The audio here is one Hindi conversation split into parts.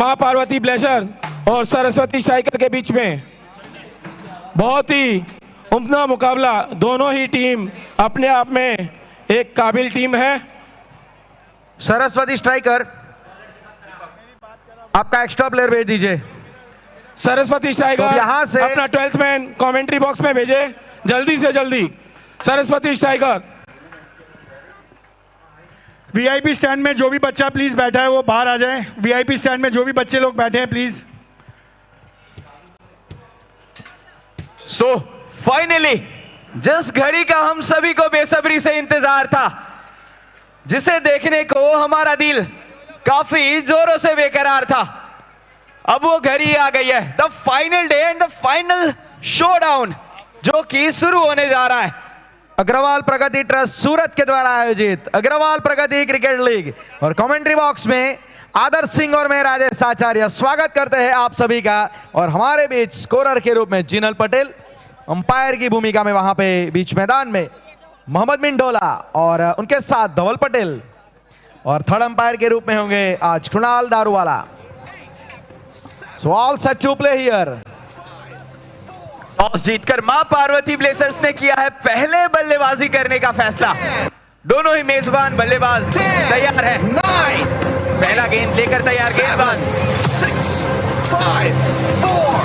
मां पार्वती ब्लेजर्स और सरस्वती स्ट्राइकर के बीच में बहुत ही उम्दा मुकाबला। दोनों ही टीम अपने आप में एक काबिल टीम है। सरस्वती स्ट्राइकर, आपका एक्स्ट्रा प्लेयर भेज दीजिए। सरस्वती स्ट्राइकर तो यहां से अपना 12th मैन कमेंट्री बॉक्स में भेजे जल्दी से जल्दी। सरस्वती स्ट्राइकर। वीआईपी स्टैंड में जो भी बच्चा प्लीज बैठा है वो बाहर आ जाए। वीआईपी स्टैंड में जो भी बच्चे लोग बैठे हैं प्लीज। सो फाइनली जिस घड़ी का हम सभी को बेसब्री से इंतजार था, जिसे देखने को हमारा दिल काफी जोरों से बेकरार था, अब वो घड़ी आ गई है। The final day and the final showdown जो कि शुरू होने जा रहा है। अग्रवाल प्रगति ट्रस्ट सूरत के द्वारा आयोजित अग्रवाल प्रगति क्रिकेट लीग और कमेंट्री बॉक्स में आदर्श सिंह और मैं राजेश आचार्य स्वागत करते हैं आप सभी का। और हमारे बीच स्कोरर के रूप में जिनल पटेल, अंपायर की भूमिका में वहां पे बीच मैदान में मोहम्मद मिंडोला और उनके साथ धवल पटेल, और थर्ड अंपायर के रूप में होंगे आज Krunal Daruwala. So all set to play here. Toss जीतकर मां पार्वती ब्लेजर्स ने किया है पहले बल्लेबाजी करने का फैसला। दोनों ही मेजबान बल्लेबाज तैयार है। पहला गेंद लेकर तैयार गेंदबाज। 6, 5, 4,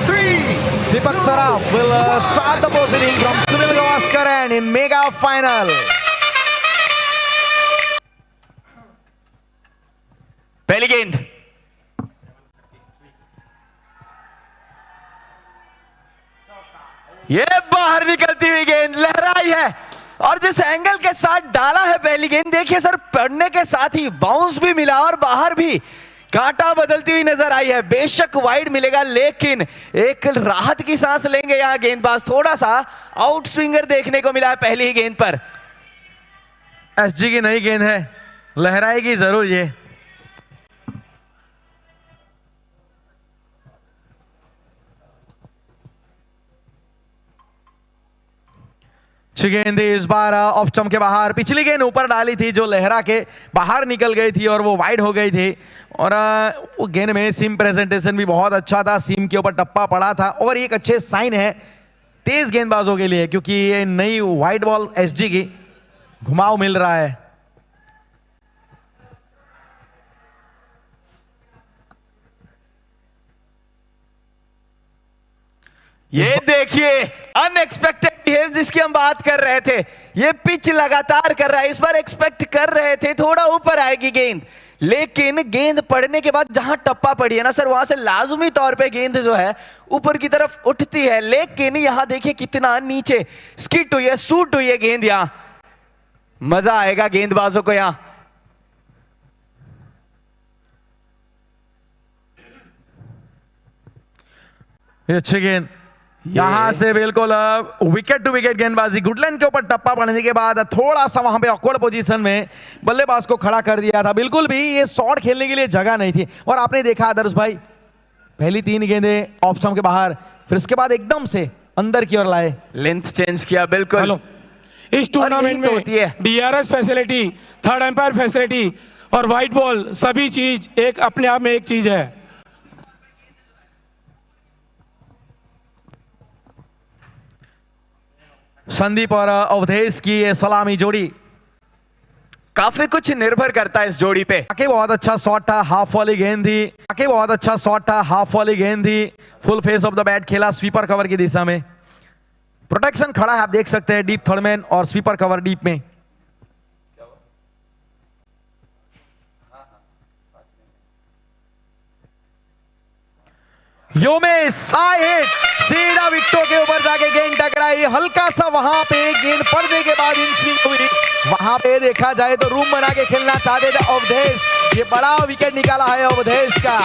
3. Deepak Saraf will start the positioning from Sunil Gavaskar and in mega final. पहली गेंद ये बाहर निकलती हुई गेंद लहराई है, और जिस एंगल के साथ डाला है पहली गेंद, देखिए सर, पड़ने के साथ ही बाउंस भी मिला और बाहर भी कांटा बदलती हुई नजर आई है। बेशक वाइड मिलेगा, लेकिन एक राहत की सांस लेंगे यहां गेंदबाज। थोड़ा सा आउट स्विंगर देखने को मिला है पहली ही गेंद पर। एसजी की नई गेंद है, लहराएगी जरूर ये। गेंद इस बार ऑफ स्टंप के बाहर। पिछली गेंद ऊपर डाली थी जो लहरा के बाहर निकल गई थी और वो वाइड हो गई थी। और वो गेंद में सीम प्रेजेंटेशन भी बहुत अच्छा था, सीम के ऊपर टप्पा पड़ा था और एक अच्छे साइन है तेज गेंदबाजों के लिए, क्योंकि ये नई वाइड बॉल एसजी की घुमाव मिल रहा है। ये देखिए अनएक्सपेक्टेड बिहेव जिसकी हम बात कर रहे थे, ये पिच लगातार कर रहा है। इस बार एक्सपेक्ट कर रहे थे थोड़ा ऊपर आएगी गेंद, लेकिन गेंद पड़ने के बाद जहां टप्पा पड़ी है ना सर, वहां से लाजमी तौर पे गेंद जो है ऊपर की तरफ उठती है। लेकिन यहां देखिए कितना नीचे स्किट हुई है, सूट हुई है गेंद। यहां मजा आएगा गेंदबाजों को। यहां अच्छी गेंद यहां से बिल्कुल विकेट टू विकेट गेंदबाजी। गुडलैंड के ऊपर टप्पा पड़ने के बाद थोड़ा सा वहां पे ऑकवर्ड पोजीशन में बल्लेबाज को खड़ा कर दिया था। बिल्कुल भी ये शॉट खेलने के लिए जगह नहीं थी। और आपने देखा आदर्श भाई, पहली 3 गेंदें ऑफ स्टंप के बाहर, फिर उसके बाद एकदम से अंदर की ओर लाए, लेंथ चेंज किया। बिल्कुल इस टूर्नामेंट में होती है DRS facility, third umpire facility और व्हाइट बॉल, सभी चीज एक अपने आप में एक चीज है। संदीप और अवधेश की ये सलामी जोड़ी, काफी कुछ निर्भर करता है इस जोड़ी पे। बहुत अच्छा शॉट था, हाफ वाली गेंद थी। बहुत अच्छा शॉट था, हाफ वाली गेंद थी। Full face of the bat खेला स्वीपर कवर की दिशा में। प्रोटेक्शन खड़ा है, आप देख सकते हैं, डीप थर्ड मैन और स्वीपर कवर डीप में। योमेश साहिट सीधा विकेटों के ऊपर जाके गेंद टकराई। हल्का सा वहां पे गेंद पड़ने के बाद इन स्विंग हुई। वहां पे देखा जाए तो रूम बना के खेलना चाहते थे अवधेश। ये बड़ा विकेट निकाला है अवधेश का।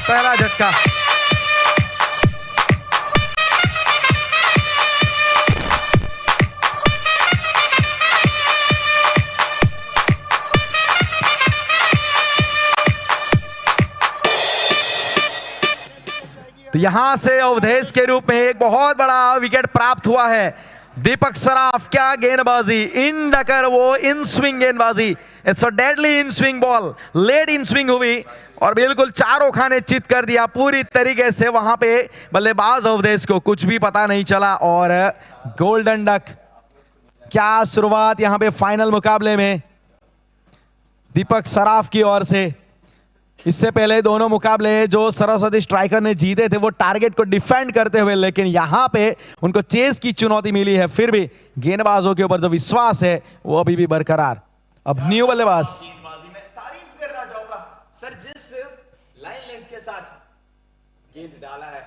पहला झटका। तो यहां से अवधेश के रूप में एक बहुत बड़ा विकेट प्राप्त हुआ है। दीपक सराफ, क्या गेंदबाजी, इन डकर वो इन स्विंग गेंदबाजी, it's a deadly in swing ball, late in swing हुई और बिल्कुल चारों खाने चित कर दिया पूरी तरीके से। वहां पे बल्लेबाज अवधेश को कुछ भी पता नहीं चला और गोल्डन डक। क्या शुरुआत यहां पे फाइनल मुकाबले में दीपक सराफ की ओर से। इससे पहले दोनों मुकाबले जो सरस्वती स्ट्राइकर ने जीते थे वो टारगेट को डिफेंड करते हुए, लेकिन यहां पे उनको चेस की चुनौती मिली है। फिर भी गेंदबाजों के ऊपर जो विश्वास है वो अभी भी बरकरार। अब न्यू बल्लेबाज। मैं तारीफ करना चाहूंगा सर, जिस लाइन लेंथ के साथ गेंद डाला है।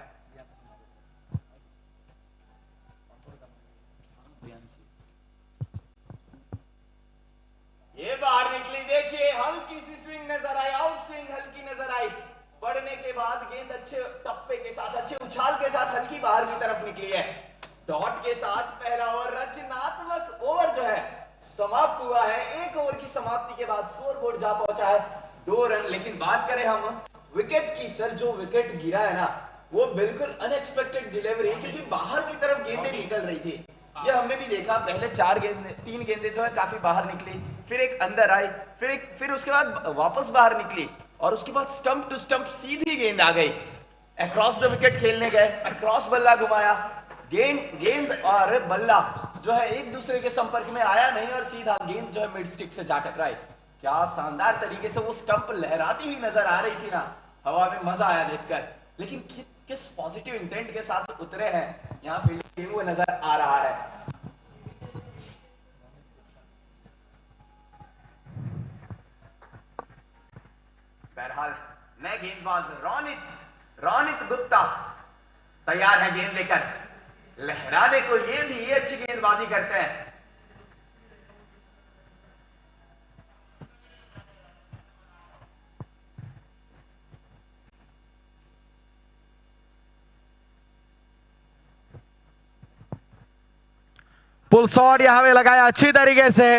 ये बाहर निकली, देखिए हल्की सी स्विंग नजर आई, आउट स्विंग हल्की नजर आई। पड़ने के बाद गेंद अच्छे टप्पे के साथ, अच्छे उछाल के साथ हल्की बाहर की तरफ निकली है। डॉट के साथ पहला ओवर रचनात्मक ओवर जो है समाप्त हुआ है। एक ओवर की समाप्ति के बाद स्कोरबोर्ड जा पहुंचा है 2 रन। लेकिन बात करें हम विकेट की सर, जो विकेट गिरा है ना वो बिल्कुल अनएक्सपेक्टेड डिलीवरी, क्योंकि बाहर की तरफ गेंदें निकल रही थी। ये हमने भी देखा, पहले 3 गेंदें जो है काफी बाहर निकली, फिर एक अंदर आई, फिर उसके बाद वापस बाहर निकली और उसके बाद स्टंप टू स्टंप सीधी गेंद आ गई। अक्रॉस द विकेट खेलने गए, अक्रॉस बल्ला घुमाया, गेंद और बल्ला जो है एक दूसरे के संपर्क में आया नहीं और सीधा गेंद जो है मिड स्टिक से जा टकराई। क्या शानदार तरीके से वो स्टंप लहराती हुई नजर आ रही थी ना, हवा में मजा आया देखकर। लेकिन किस पॉजिटिव इंटेंट के साथ उतरे हैं यहाँ फील्डिंग हुए नजर आ रहा है। बहरहाल नए गेंदबाज रोनित गुप्ता तैयार है गेंद लेकर लहराने को। ये भी अच्छी गेंदबाजी करते हैं। पुल शॉट यहां पे लगाया अच्छी तरीके से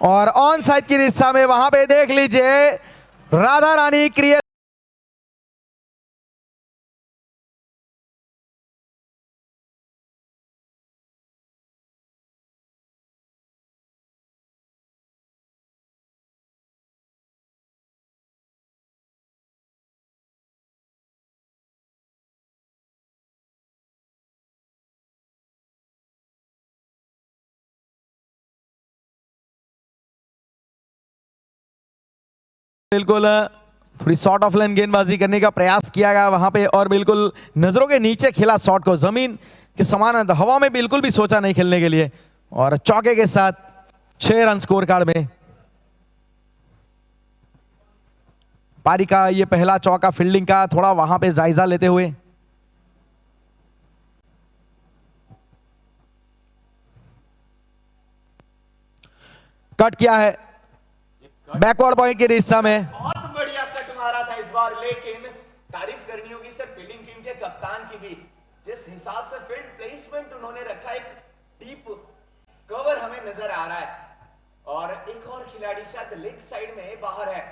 और ऑन साइड की दिशा में वहां पे देख लीजिए राधा रानी क्रिएट। बिल्कुल थोड़ी शॉर्ट ऑफ लाइन गेंदबाजी करने का प्रयास किया गया वहां पे और बिल्कुल नजरों के नीचे खेला शॉट को, जमीन के समान हवा में बिल्कुल भी सोचा नहीं खेलने के लिए और चौके के साथ 6 रन स्कोर कार्ड में। पारी का ये पहला चौका फील्डिंग का, थोड़ा वहां पे जायजा लेते हुए। कट किया है बैकवर्ड पॉइंट की दिशा में। बहुत बढ़िया कट मारा था इस बार, लेकिन तारीफ करनी होगी सर फील्डिंग टीम के कप्तान की भी, जिस हिसाब से फील्ड प्लेसमेंट उन्होंने रखा। एक डीप कवर हमें नजर आ रहा है और एक और खिलाड़ी शायद लेग साइड में बाहर है,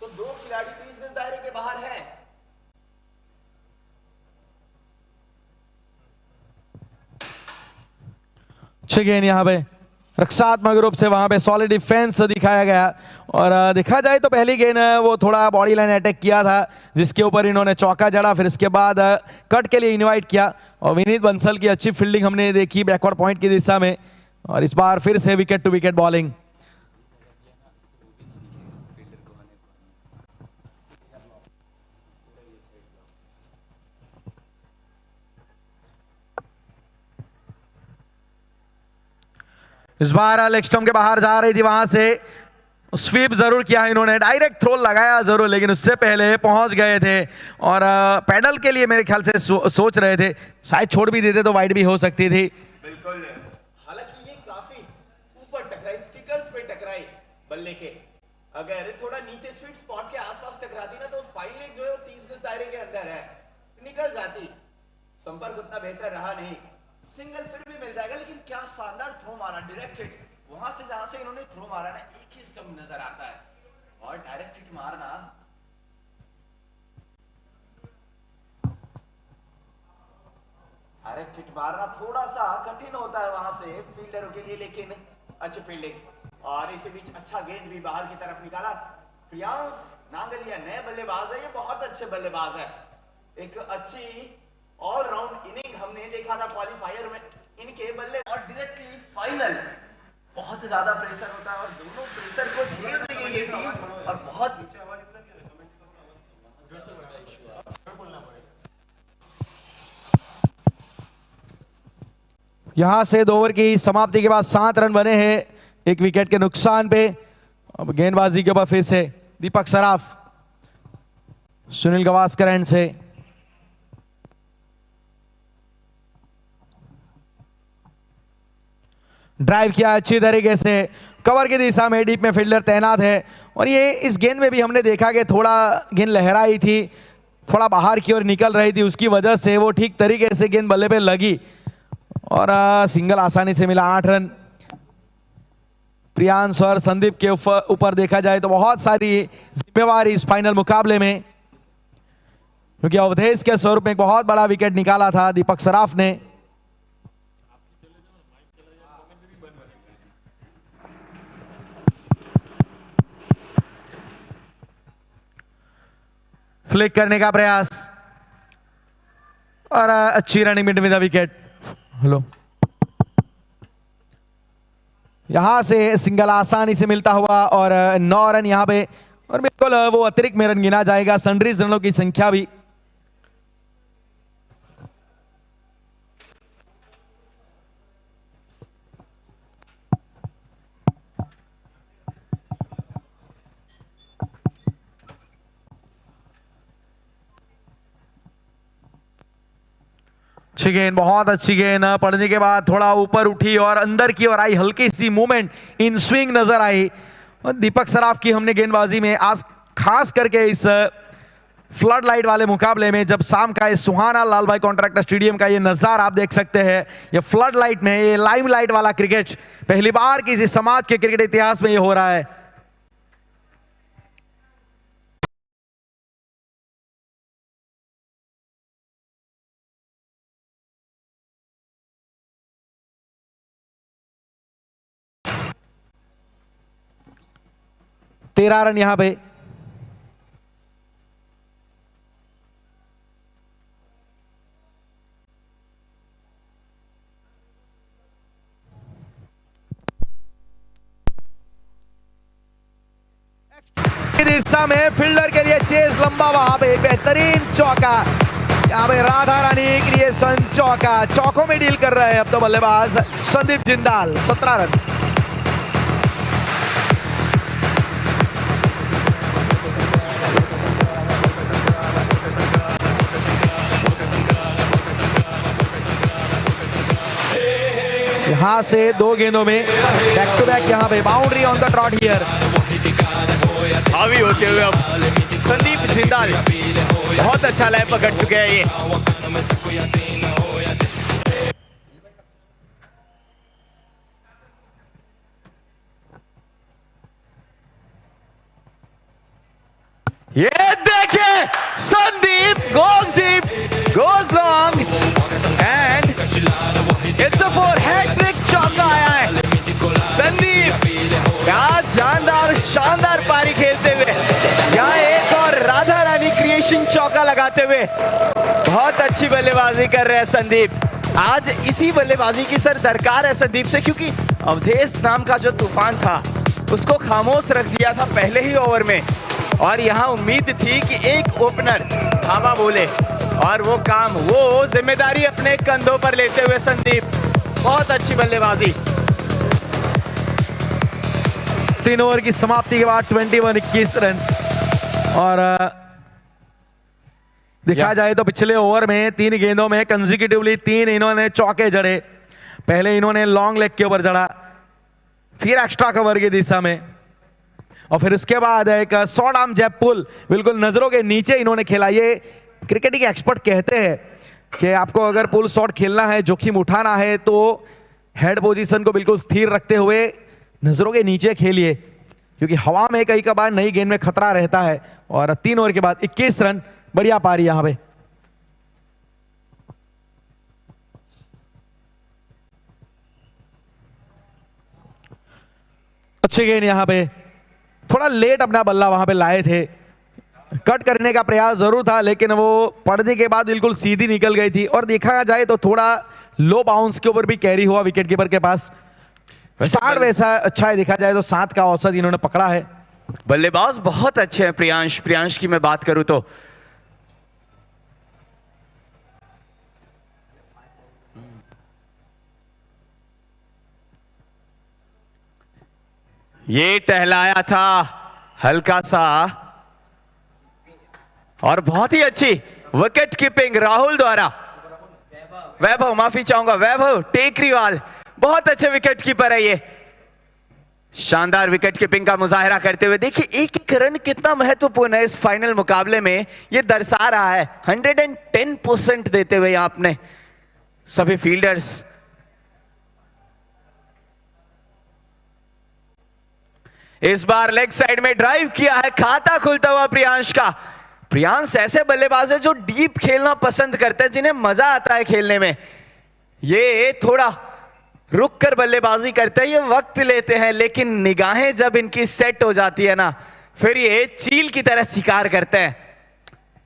तो 2 खिलाड़ी 30 गज दायरे के बाहर हैं। अच्छी गेंद यहां पे रक्षात्मक रूप से वहां पे सॉलिड डिफेंस दिखाया गया और देखा जाए तो पहली गेंद वो थोड़ा बॉडी लाइन अटैक किया था जिसके ऊपर इन्होंने चौका जड़ा, फिर इसके बाद कट के लिए इनवाइट किया और विनीत बंसल की अच्छी फील्डिंग हमने देखी बैकवर्ड पॉइंट की दिशा में और इस बार फिर से विकेट टू विकेट बॉलिंग। इस बार लेग स्टंप के बाहर जा रही थी, वहां से स्वीप जरूर किया इन्होंने, डायरेक्ट थ्रो लगाया जरूर, लेकिन उससे पहले पहुंच गए थे और पैडल के लिए मेरे ख्याल से सोच रहे थे, शायद छोड़ भी देते तो वाइड भी हो सकती थी। बिल्कुल, हालांकि ये काफी ऊपर टकराई, स्टिकर्स पे टकराई बल्ले के, अगर थोड़ा नीचे स्वीट स्पॉट के आसपास टकराती ना तो फाइन लेग जो है 30 गज दायरे के अंदर है, निकल जाती। संपर्क उतना बेहतर रहा नहीं, सिंगल फिर भी मिल जाएगा। लेकिन क्या शानदार थ्रो मारा, डायरेक्ट हिट। वहां से जहां से इन्होंने थ्रो मारा ना, एक ही स्टंप नजर आता है, और डायरेक्ट हिट मारना थोड़ा सा कठिन होता है वहां से फील्डरों के लिए, लेकिन अच्छी फील्डिंग। और इसी बीच अच्छा गेंद भी बाहर की तरफ निकाला। प्रियांश नांगलिया नए बल्लेबाज है, ये बहुत अच्छे बल्लेबाज है। एक अच्छी ऑलराउंड इनिंग हमने देखा था क्वालिफायर में इनके बल्ले, और डायरेक्टली फाइनल। बहुत ज्यादा प्रेशर होता है और दोनों प्रेशर को झेल रही है ये टीम, और बहुत यहां से 2 ओवर की समाप्ति के बाद 7 रन बने हैं, 1 विकेट के नुकसान पे। अब गेंदबाजी के ऊपर फिर से दीपक सराफ, सुनील गावस्कर एंड से ड्राइव किया अच्छी तरीके से, कवर की दिशा में डीप में फील्डर तैनात है। और ये इस गेंद में भी हमने देखा कि थोड़ा गेंद लहराई थी, थोड़ा बाहर की ओर निकल रही थी, उसकी वजह से वो ठीक तरीके से गेंद बल्ले पे लगी और सिंगल आसानी से मिला। 8 रन। प्रियांश और संदीप के ऊपर देखा जाए तो बहुत सारी जिम्मेवारी इस फाइनल मुकाबले में, क्योंकि अवधेश के स्वरूप में एक बहुत बड़ा विकेट निकाला था दीपक सराफ ने। फ्लिक करने का प्रयास और अच्छी running mid with the wicket. Hello, यहां से सिंगल आसानी से मिलता हुआ और 9 रन यहां पे, और बिल्कुल वो अतिरिक्त में रन गिना जाएगा। सनराइज रनों की संख्या भी अच्छी गेंद, बहुत अच्छी गेंद। पड़ने के बाद थोड़ा ऊपर उठी और अंदर की ओर आई, हल्की सी मूवमेंट इन स्विंग नजर आई। और दीपक सराफ की हमने गेंदबाजी में आज खास करके इस फ्लड लाइट वाले मुकाबले में, जब शाम का इस सुहाना लाल भाई कॉन्ट्रैक्टर स्टेडियम का ये नजारा आप देख सकते हैं, ये फ्लड लाइट में, ये लाइम लाइट वाला क्रिकेट पहली बार किसी समाज के क्रिकेट इतिहास में ये हो रहा है। तेरह रन यहां पे। दिशा में फील्डर के लिए चेज लंबा, वहां पे बेहतरीन चौका। यहाँ पे राधा रानी क्रिएशन चौका, चौकों में डील कर रहे हैं अब तो बल्लेबाज संदीप जिंदाल। 17 रन। यहां से 2 गेंदों में बैक टू बैक, यहां पे boundary on the trout here. हावी होते हुए अब संदीप जिंदाल बहुत अच्छा लय पकड़ चुके हैं ये देखिए Sandeep goes deep, goes long and it's a 4 hat trick चौका आया है। संदीप क्या जानदार शानदार पारी खेलते हुए यहाँ एक और राधा रानी क्रिएशन चौका लगाते हुए बहुत अच्छी बल्लेबाजी कर रहे हैं संदीप। आज इसी बल्लेबाजी की सर दरकार है संदीप से, क्योंकि अवधेश नाम का जो तूफान था उसको खामोश रख दिया था पहले ही ओवर में, और यहाँ उम्मीद थी कि एक ओपनर थामा बोले, और वो काम, वो जिम्मेदारी अपने कंधों पर लेते हुए संदीप बहुत अच्छी बल्लेबाजी। 3 ओवर की समाप्ति के बाद 21 रन। और देखा जाए तो पिछले ओवर में 3 गेंदों में कंसेक्यूटिवली 3 इन्होंने चौके जड़े। पहले इन्होंने लॉन्ग लेग के ऊपर जड़ा, फिर एक्स्ट्रा कवर की दिशा में, और फिर उसके बाद एक शॉर्ट आर्म जैब पुल, बिल्कुल नजरों के नीचे इन्होंने खेला। ये क्रिकेट के एक्सपर्ट कहते हैं कि आपको अगर पुल शॉट खेलना है, जोखिम उठाना है, तो हेड पोजीशन को बिल्कुल स्थिर रखते हुए नजरों के नीचे खेलिए, क्योंकि हवा में कई कबार नई गेंद में खतरा रहता है। और 3 ओवर के बाद 21 रन, बढ़िया पारी यहां पे। अच्छी गेंद यहां पे, थोड़ा लेट अपना बल्ला वहां पे लाए थे, कट करने का प्रयास जरूर था, लेकिन वो पड़ने के बाद बिल्कुल सीधी निकल गई थी। और देखा जाए तो थोड़ा लो बाउंस के ऊपर भी कैरी हुआ विकेट कीपर के पास। स्टार्ट वैसा अच्छा है, देखा जाए तो 7 का औसत इन्होंने पकड़ा है। बल्लेबाज बहुत अच्छे हैं प्रियांश की मैं बात करूं तो ये टहलाया था हल्का सा, और बहुत ही अच्छी विकेट कीपिंग राहुल द्वारा। वैभव, माफी चाहूंगा, वैभव टेकरीवाल बहुत अच्छे विकेट कीपर है ये। शानदार विकेट कीपिंग का मुजाहिरा करते हुए देखिए एक एक रन कितना महत्वपूर्ण है इस फाइनल मुकाबले में, ये दर्शा रहा है। 110% देते हुए यहां अपने सभी फील्डर्स। इस बार लेग साइड में ड्राइव किया है, खाता खुलता हुआ प्रियांश का। प्रियांश ऐसे बल्लेबाज है जो डीप खेलना पसंद करते हैं, जिन्हें मजा आता है खेलने में। ये थोड़ा रुक कर बल्लेबाजी करते हैं, ये वक्त लेते हैं, लेकिन निगाहें जब इनकी सेट हो जाती है ना, फिर ये चील की तरह शिकार करते हैं।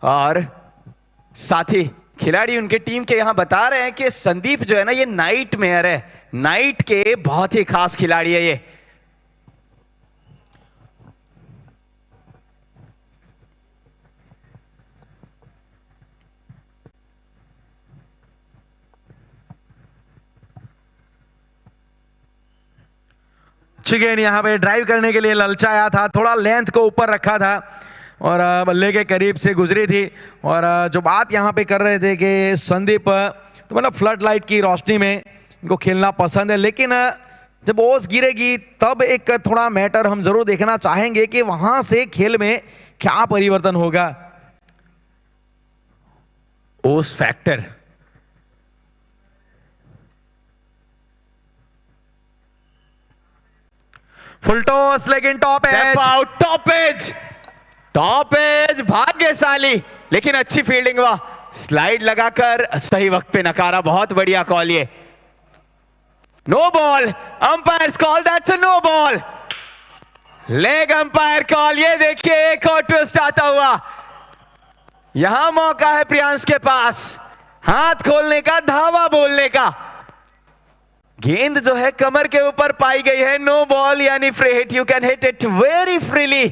और साथी खिलाड़ी उनके टीम के यहां बता रहे हैं कि संदीप जो है ना, ये नाइट मेयर है, नाइट के बहुत ही खास खिलाड़ी है ये। गेंद यहां पे ड्राइव करने के लिए ललचाया था, थोड़ा लेंथ को ऊपर रखा था और बल्ले के करीब से गुजरी थी। और जो बात यहां पे कर रहे थे कि संदीप तो मतलब फ्लड लाइट की रोशनी में इनको खेलना पसंद है, लेकिन जब ओस गिरेगी तब एक थोड़ा मैटर हम जरूर देखना चाहेंगे कि वहां से खेल में क्या परिवर्तन होगा। ओस फैक्टर फुल टॉस, लेकिन टॉप एज, टॉप एज भाग्यशाली, लेकिन अच्छी फील्डिंग हुआ, स्लाइड लगाकर सही वक्त पे नकारा। बहुत बढ़िया कॉल ये। No ball, umpire call that's a no ball, leg umpire call. ये देखिए एक और ट्विस्ट आता हुआ, यहां मौका है प्रियांश के पास हाथ खोलने का, धावा बोलने का। गेंद जो है कमर के ऊपर पाई गई है, नो बॉल यानी free hit. You can hit it very freely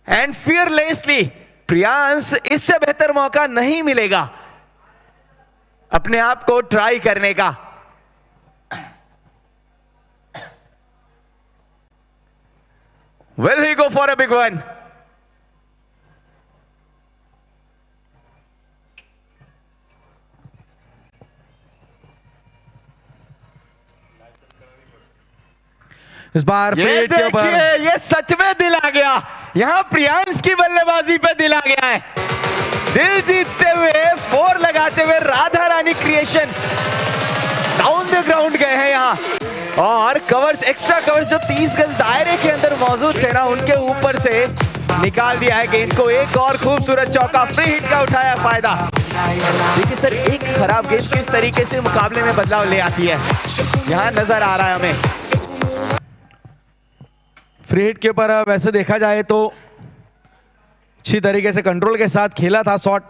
and fearlessly. Priyansh इससे बेहतर मौका नहीं मिलेगा अपने आप को ट्राई करने का। Will he go for a big one? इस बार ये देखिए, ये सच में दिल आ गया, यहां प्रियांश की बल्लेबाजी पे दिल आ गया है। दिल जीतते हुए 4 लगाते हुए Radha Rani creation down the ground गए हैं यहां, और कवर्स, एक्स्ट्रा कवर्स जो 30 गज दायरे के अंदर मौजूद थे ना, उनके ऊपर से निकाल दिया है गेंद को। एक और खूबसूरत चौका, फ्री हिट का उठाया फायदा। देखिए सर, एक खराब गेंद किस तरीके से मुकाबले में बदलाव ले आती है, यहां नजर आ रहा है हमें। फ्री हिट के ऊपर वैसे देखा जाए तो अच्छी तरीके से कंट्रोल के साथ खेला था शॉट।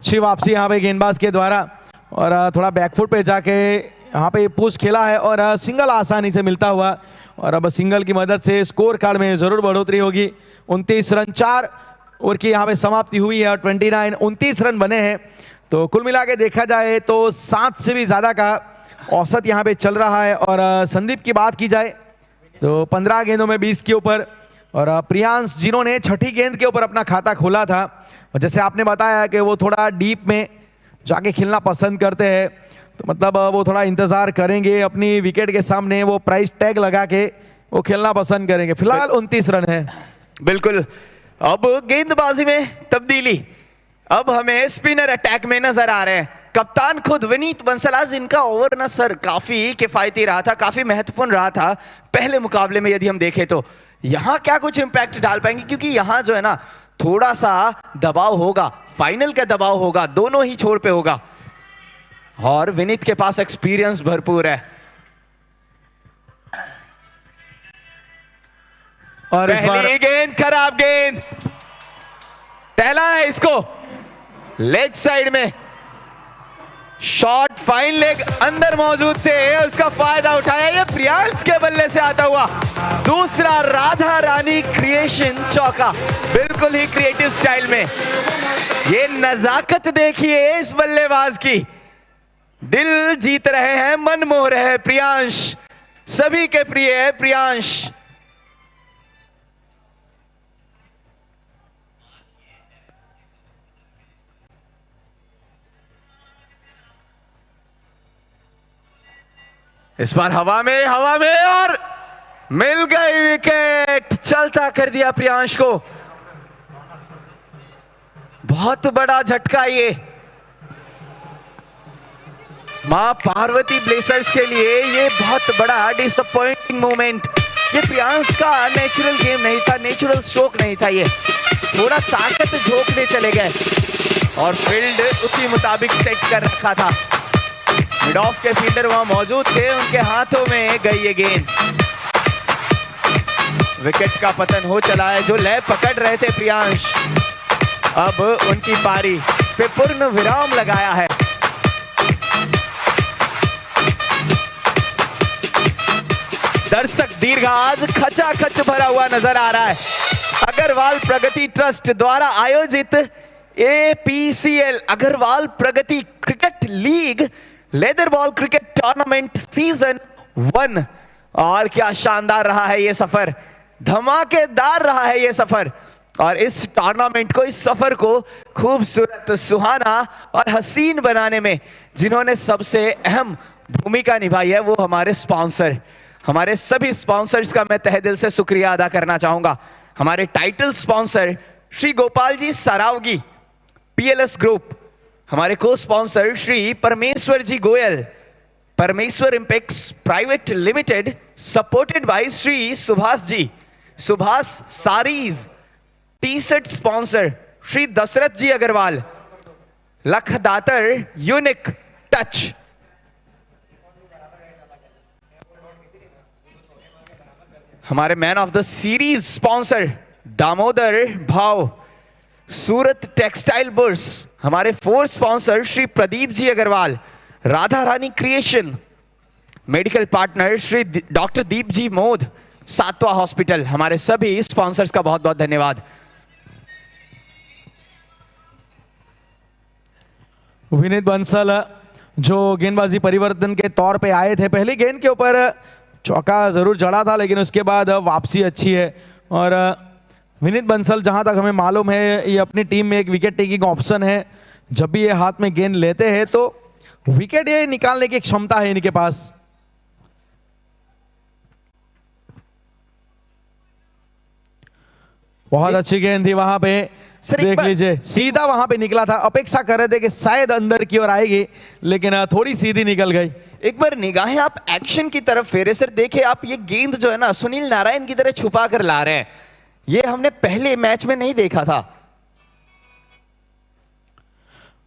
अच्छी वापसी यहां पे गेंदबाज के द्वारा, और थोड़ा बैकफुट पे जाके यहां पे पुश खेला है और सिंगल आसानी से मिलता हुआ। और अब सिंगल की मदद से स्कोर कार्ड में जरूर बढ़ोतरी होगी। 29 रन, 4 ओवर की यहां पे समाप्ति हुई है और 29 रन बने हैं। तो कुल मिला के देखा जाए तो 7 से भी ज्यादा का औसत यहां पे चल रहा है। और संदीप की बात की जाए तो 15 गेंदों में 20 के ऊपर और प्रियांश जिन्होंने छठी गेंद के ऊपर अपना खाता खोला था, और जैसे आपने बताया कि वो थोड़ा डीप में जाके खेलना पसंद करते हैं, तो मतलब वो थोड़ा इंतजार करेंगे अपनी विकेट के सामने, वो प्राइस टैग लगा के वो खेलना पसंद करेंगे। फिलहाल 29 रन है। बिल्कुल। अब गेंदबाजी में तब्दीली, अब हमें स्पिनर अटैक में नजर आ रहे हैं। कप्तान खुद विनीत बंसल, आज इनका ओवर ना सर काफी किफायती रहा था, काफी महत्वपूर्ण रहा था पहले मुकाबले में। यदि हम देखें तो यहां क्या कुछ इंपैक्ट डाल पाएंगे, क्योंकि यहां जो है ना थोड़ा सा दबाव होगा, फाइनल का दबाव होगा, दोनों ही छोर पे होगा, और विनीत के पास एक्सपीरियंस भरपूर है। और इस बार पहली गेंद खराब गेंद, टहला है इसको लेग साइड में, शॉट फाइन लेग अंदर मौजूद थे, उसका फायदा उठाया। ये प्रियांश के बल्ले से आता हुआ दूसरा राधा रानी क्रिएशन चौका, बिल्कुल ही क्रिएटिव स्टाइल में। ये नजाकत देखिए इस बल्लेबाज की, दिल जीत रहे हैं, मन मोह रहे हैं प्रियांश, सभी के प्रिय है प्रियांश। इस बार हवा में और मिल गई विकेट, चलता कर दिया प्रियांश को। बहुत बड़ा झटका ये मां पार्वती ब्लेजर्स के लिए, ये बहुत बड़ा डिसअपॉइंटिंग मोमेंट। ये प्रियांश का नेचुरल गेम नहीं था, नेचुरल स्ट्रोक नहीं था, ये थोड़ा ताकत झोंकने चले गए और फील्ड उसी मुताबिक सेट कर रखा था। मिड ऑफ के फील्डर वहां मौजूद थे, उनके हाथों में गई ये गेंद, विकेट का पतन हो चला है। जो लय पकड़ रहे थे प्रियांश, अब उनकी पारी पे पूर्ण विराम लगाया है। दर्शक दीर्घ आज खचाखच भरा हुआ नजर आ रहा है। अग्रवाल प्रगति ट्रस्ट द्वारा आयोजित APCL Agrawal Pragati cricket league leather ball cricket tournament season 1, और क्या शानदार रहा है ये सफर, धमाकेदार रहा है ये सफर। और इस टूर्नामेंट को, इस सफर को खूबसूरत, सुहाना और हसीन बनाने में जिन्होंने सबसे अहम भूमिका निभाई है, वो हमारे स्पॉन्सर, हमारे सभी स्पॉन्सर्स का मैं तहे दिल से शुक्रिया अदा करना चाहूंगा। हमारे title sponsor Shri Gopal ji Saraogi, PLS group, हमारे co sponsor Shri Parmeshwar ji Goyal, Parmeshwar impex private limited, supported by Shri Subhash ji, Subhash Sarees, T-shirt sponsor Shri Dashrath ji Agarwal, Lakhdatar unique touch, हमारे man of the series sponsor Damodar Bhav, Surat textile bourse, हमारे fourth sponsor Shri Pradeep ji Agarwal, Radha Rani creation, medical partner Shri doctor Deep ji Mod, Satva hospital. हमारे सभी स्पॉन्सर्स का बहुत बहुत धन्यवाद। विनीत बंसल जो गेंदबाजी परिवर्तन के तौर पे आए थे, पहली गेंद के ऊपर चौका जरूर जड़ा था, लेकिन उसके बाद वापसी अच्छी है। और विनीत बंसल जहां तक हमें मालूम है, ये अपनी टीम में एक विकेट टेकिंग ऑप्शन है। जब भी ये हाथ में गेंद लेते हैं तो विकेट ये निकालने की क्षमता है इनके पास। बहुत अच्छी गेंद थी वहां पे, देख लीजिए सीधा वहां पे निकला था। अपेक्षा कर रहे थे कि शायद अंदर की ओर आएगी, लेकिन थोड़ी सीधी निकल गई। एक बार निगाहें आप एक्शन की तरफ फेरे सर, देखे आप ये गेंद जो है ना सुनील नारायण की तरह छुपा कर ला रहे हैं, ये हमने पहले मैच में नहीं देखा था।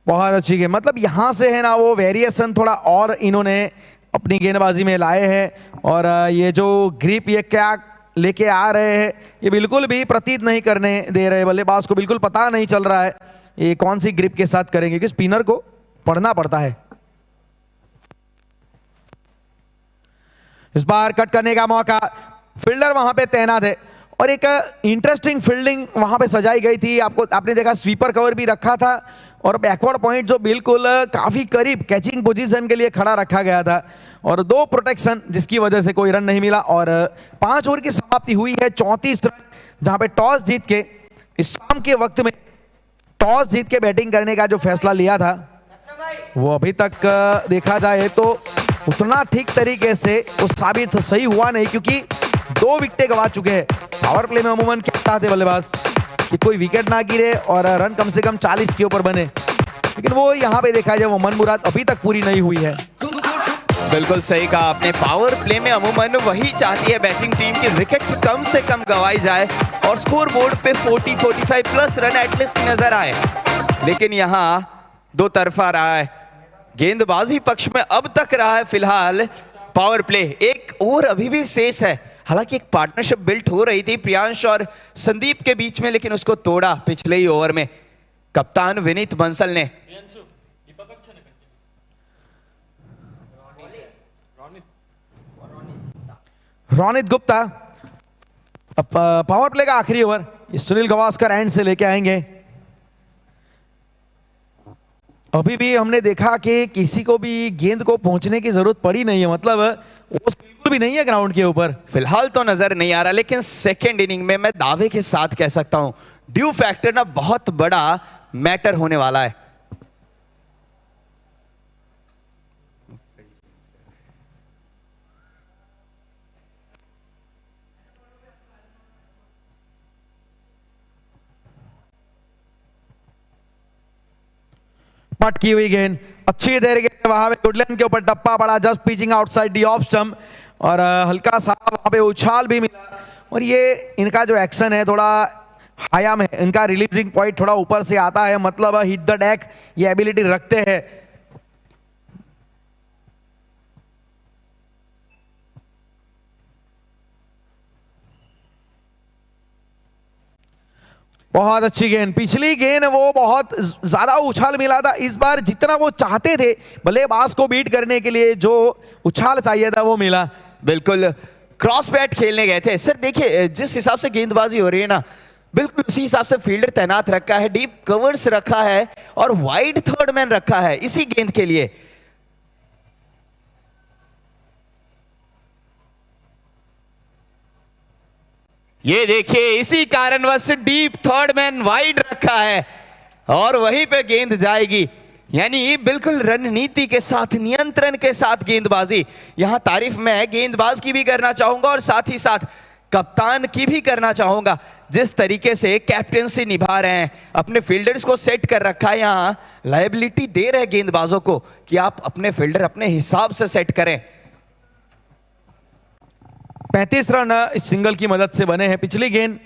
बहुत अच्छी गेंद, मतलब यहां से है ना वो वेरिएशन थोड़ा और इन्होंने अपनी गेंदबाजी में लाए हैं। और ये जो ग्रिप ये क्या लेके आ रहे हैं, ये बिल्कुल भी प्रतीत नहीं करने दे रहे बल्लेबाज को, बिल्कुल पता नहीं चल रहा है ये कौन सी ग्रिप के साथ करेंगे, क्योंकि स्पिनर को पढ़ना पड़ता है। इस बार कट करने का मौका, फील्डर वहां पे तैनात है और एक इंटरेस्टिंग फील्डिंग वहां पे सजाई गई थी। आपने देखा स्वीपर कवर भी रखा था और बैकवर्ड पॉइंट जो बिल्कुल काफी करीब कैचिंग पोजीशन के लिए खड़ा रखा गया था और 2 प्रोटेक्शन जिसकी वजह से कोई रन नहीं मिला। और 5 ओवर की समाप्ति हुई है 34 रन, जहां पे टॉस जीत के इस शाम के वक्त में टॉस जीत के बैटिंग करने का जो फैसला लिया था वो अभी तक देखा जाए तो उतना ठीक तरीके से वो साबित सही हुआ नहीं, क्योंकि 2 विकेटें गंवा चुके हैं। पावर प्ले में अमूमन क्या चाहते बल्लेबाज कि कोई विकेट ना गिरे और रन कम से कम 40 के ऊपर बने, लेकिन वो यहाँ पे देखा जाए वो मन मुराद अभी तक पूरी नहीं हुई है। बिल्कुल सही कहा आपने, पावर प्ले में अमूमन वही चाहती है बैटिंग टीम की विकेट कम से कम गंवाई जाए और स्कोर बोर्ड पे 40-45 प्लस रन एटलीस्ट नजर आए, लेकिन यहाँ 2 तरफा रहा है। गेंदबाजी पक्ष में अब तक रहा है फिलहाल पावर प्ले, 1 ओवर अभी भी शेष है। हालांकि एक पार्टनरशिप बिल्ट हो रही थी प्रियांश और संदीप के बीच में, लेकिन उसको तोड़ा पिछले ही ओवर में कप्तान विनीत बंसल ने। रोनित गुप्ता अब पावर प्ले का आखिरी ओवर सुनील गावस्कर एंड से लेके आएंगे। अभी भी हमने देखा कि किसी को भी गेंद को पहुंचने की जरूरत पड़ी नहीं है, मतलब वो बिल्कुल भी नहीं है ग्राउंड के ऊपर। फिलहाल तो नजर नहीं आ रहा, लेकिन सेकेंड इनिंग में मैं दावे के साथ कह सकता हूं ड्यू फैक्टर ना बहुत बड़ा मैटर होने वाला है। पट की हुई गेंद अच्छी देर के वहां पे गुडलैंड के ऊपर टप्पा पड़ा, just pitching outside the off stump और हल्का सा वहां पे उछाल भी मिला। और ये इनका जो एक्शन है थोड़ा आयाम है, इनका रिलीजिंग पॉइंट थोड़ा ऊपर से आता है, मतलब हिट द डेक ये एबिलिटी रखते हैं। बहुत अच्छी गेंद, पिछली गेंद वो बहुत ज्यादा उछाल मिला था, इस बार जितना वो चाहते थे बल्लेबाज को बीट करने के लिए जो उछाल चाहिए था वो मिला। बिल्कुल क्रॉस बैट खेलने गए थे सर। देखिए जिस हिसाब से गेंदबाजी हो रही है ना, बिल्कुल उसी हिसाब से फील्डर तैनात रखा है, डीप कवर्स रखा है और वाइड थर्ड मैन रखा है इसी गेंद के लिए। ये देखिए इसी कारणवश डीप थर्ड मैन वाइड रखा है और वहीं पे गेंद जाएगी, यानी बिल्कुल रणनीति के साथ नियंत्रण के साथ गेंदबाजी। यहां तारीफ मैं गेंदबाज की भी करना चाहूंगा और साथ ही साथ कप्तान की भी करना चाहूंगा, जिस तरीके से कैप्टेंसी निभा रहे हैं, अपने फील्डर्स को सेट कर रखा है, यहां लायबिलिटी दे रहे गेंदबाजों को कि आप अपने फील्डर अपने हिसाब से सेट करें। 35 रन इस सिंगल की मदद से बने हैं। पिछली गेंद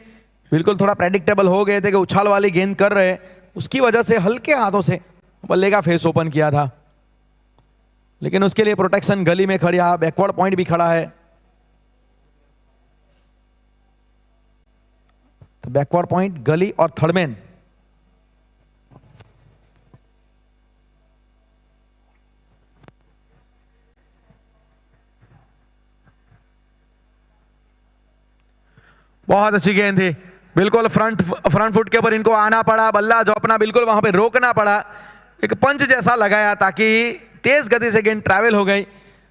बिल्कुल थोड़ा प्रेडिक्टेबल हो गए थे कि उछाल वाली गेंद कर रहे, उसकी वजह से हल्के हाथों से बल्ले का फेस ओपन किया था, लेकिन उसके लिए प्रोटेक्शन गली में खड़ा, बैकवर्ड पॉइंट भी खड़ा है, तो बैकवर्ड पॉइंट गली और थर्डमैन। बहुत अच्छी गेंद थी, बिल्कुल फ्रंट फुट के ऊपर इनको आना पड़ा, बल्ला जो अपना बिल्कुल वहां पे रोकना पड़ा, एक पंच जैसा लगाया ताकि तेज गति से गेंद ट्रैवल हो गई,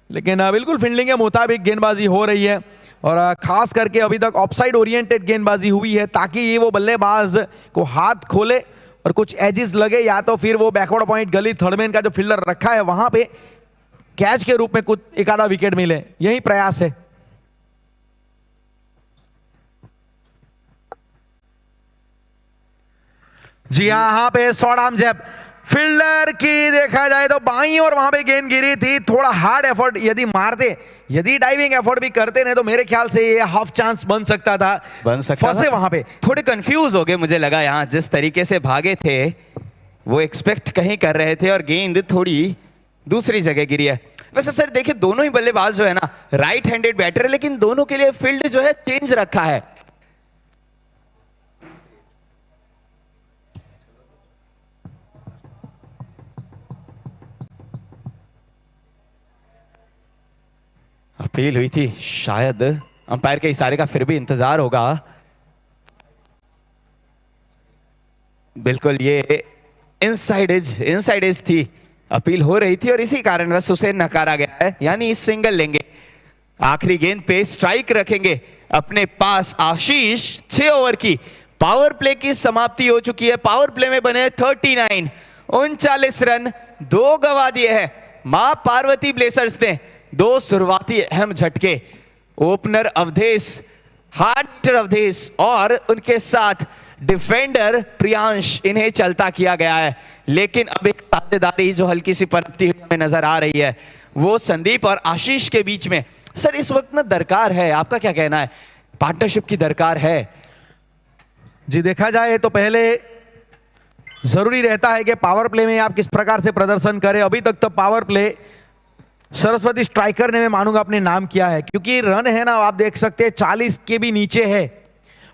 लेकिन बिल्कुल फील्डिंग के मुताबिक गेंदबाजी हो रही है और खास करके अभी तक ऑफसाइड ओरिएंटेड गेंदबाजी हुई है ताकि वो बल्लेबाज को हाथ खोले और कुछ एजिस लगे, या तो फिर वो बैकवर्ड पॉइंट गली थर्डमैन का जो फील्डर रखा है वहां पे कैच के रूप में कुछ एक आधा विकेट मिले, यही प्रयास है। जी हाँ, यहाँ पे शॉर्ट आर्म जैब फील्डर की देखा जाए तो बाईं और वहां पे गेंद गिरी थी, थोड़ा हार्ड एफर्ट यदि मारते, यदि डाइविंग एफर्ट भी करते नहीं तो मेरे ख्याल से ये हाफ चांस बन सकता था, फंसे वहां पे। थोड़े कंफ्यूज हो गए मुझे लगा, यहाँ जिस तरीके से भागे थे वो एक्सपेक्ट कहीं कर रहे थे और गेंद थोड़ी दूसरी जगह गिरी है। वैसे सर देखिए दोनों ही बल्लेबाज जो है ना राइट हैंडेड बैटर है, लेकिन दोनों के लिए फील्ड जो है चेंज रखा है। अपील हुई थी, शायद अंपायर के इशारे का फिर भी इंतजार होगा। बिल्कुल ये इनसाइड एज थी, अपील हो रही थी और इसी कारणवश उसे नकारा गया है, यानी सिंगल लेंगे। आखिरी गेंद पे स्ट्राइक रखेंगे अपने पास आशीष। 6 ओवर की पावर प्ले की समाप्ति हो चुकी है। पावर प्ले में बने 39 रन, 2 गवा दिए हैं मां पार्वती ब्लेजर्स ने। 2 शुरुआती अहम झटके, ओपनर अवधेश, हार्ड अवधेश और उनके साथ डिफेंडर प्रियांश, इन्हें चलता किया गया है। लेकिन अब एक साझेदारी जो हल्की सी पनपती हुई हमें नजर आ रही है, वो संदीप और आशीष के बीच में। सर इस वक्त ना दरकार है, आपका क्या कहना है, पार्टनरशिप की दरकार है? जी देखा जाए तो पहले जरूरी रहता है कि पावर प्ले में आप किस प्रकार से प्रदर्शन करें। अभी तक तो पावर प्ले सरस्वती स्ट्राइकर ने, मैं मानूंगा, अपने नाम किया है, क्योंकि रन है ना, आप देख सकते हैं 40 के भी नीचे है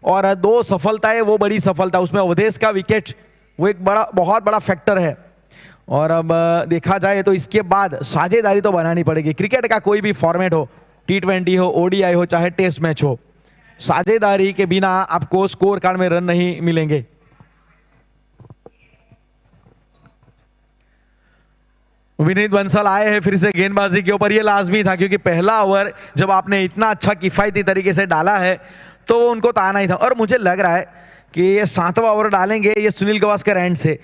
और 2 सफलताएं, वो बड़ी सफलता। उसमें अवधेश का विकेट वो एक बहुत बड़ा फैक्टर है। और अब देखा जाए तो इसके बाद साझेदारी तो बनानी पड़ेगी। क्रिकेट का कोई भी फॉर्मेट हो, T20 हो, ODI हो, चाहे टेस्ट मैच हो, साझेदारी के बिना आपको स्कोर कार्ड में रन नहीं मिलेंगे। विनीत बंसल आए हैं फिर से गेंदबाजी के ऊपर। ये लाजमी था, क्योंकि पहला ओवर जब आपने इतना अच्छा किफायती तरीके से डाला है तो उनको तो आना ही था। और मुझे लग रहा है कि ये 7वां ओवर डालेंगे ये सुनील गावस्कर एंड से,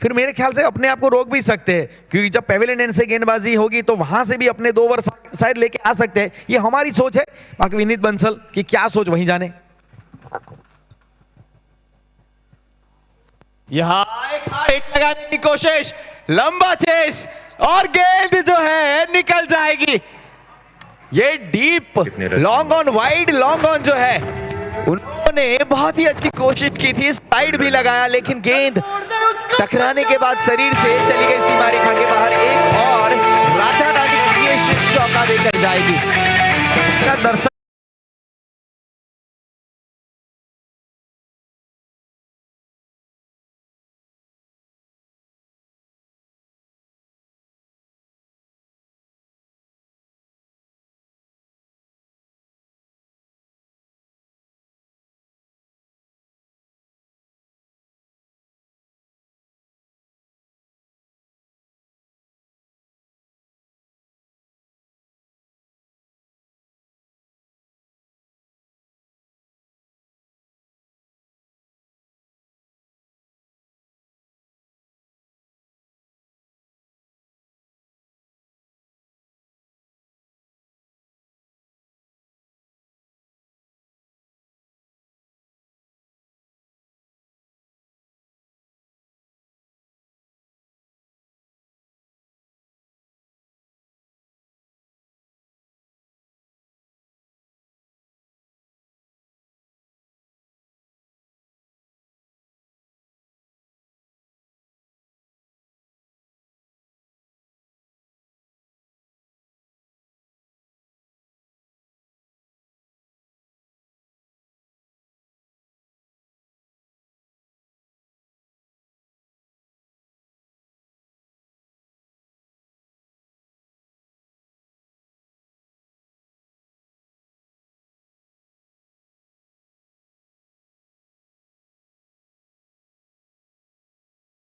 फिर मेरे ख्याल से अपने आप को रोक भी सकते हैं, क्योंकि जब पेविलियन एंड से गेंदबाजी होगी तो वहां से भी अपने 2 ओवर साइड लेके आ सकते हैं। ये हमारी सोच है, बाकी विनीत बंसल की क्या सोच वहीं जाने। यहां एक हाइट लगाने की कोशिश, लंबा चेस और गेंद जो है निकल जाएगी। ये deep long on, wide long on जो है, उन्होंने बहुत ही अच्छी कोशिश की थी, साइड भी लगाया, लेकिन गेंद टकराने के बाद शरीर से चली गई सीमा रेखा के बाहर। एक और राधा रानी क्रिएशन चौका देकर जाएगी। दर्शक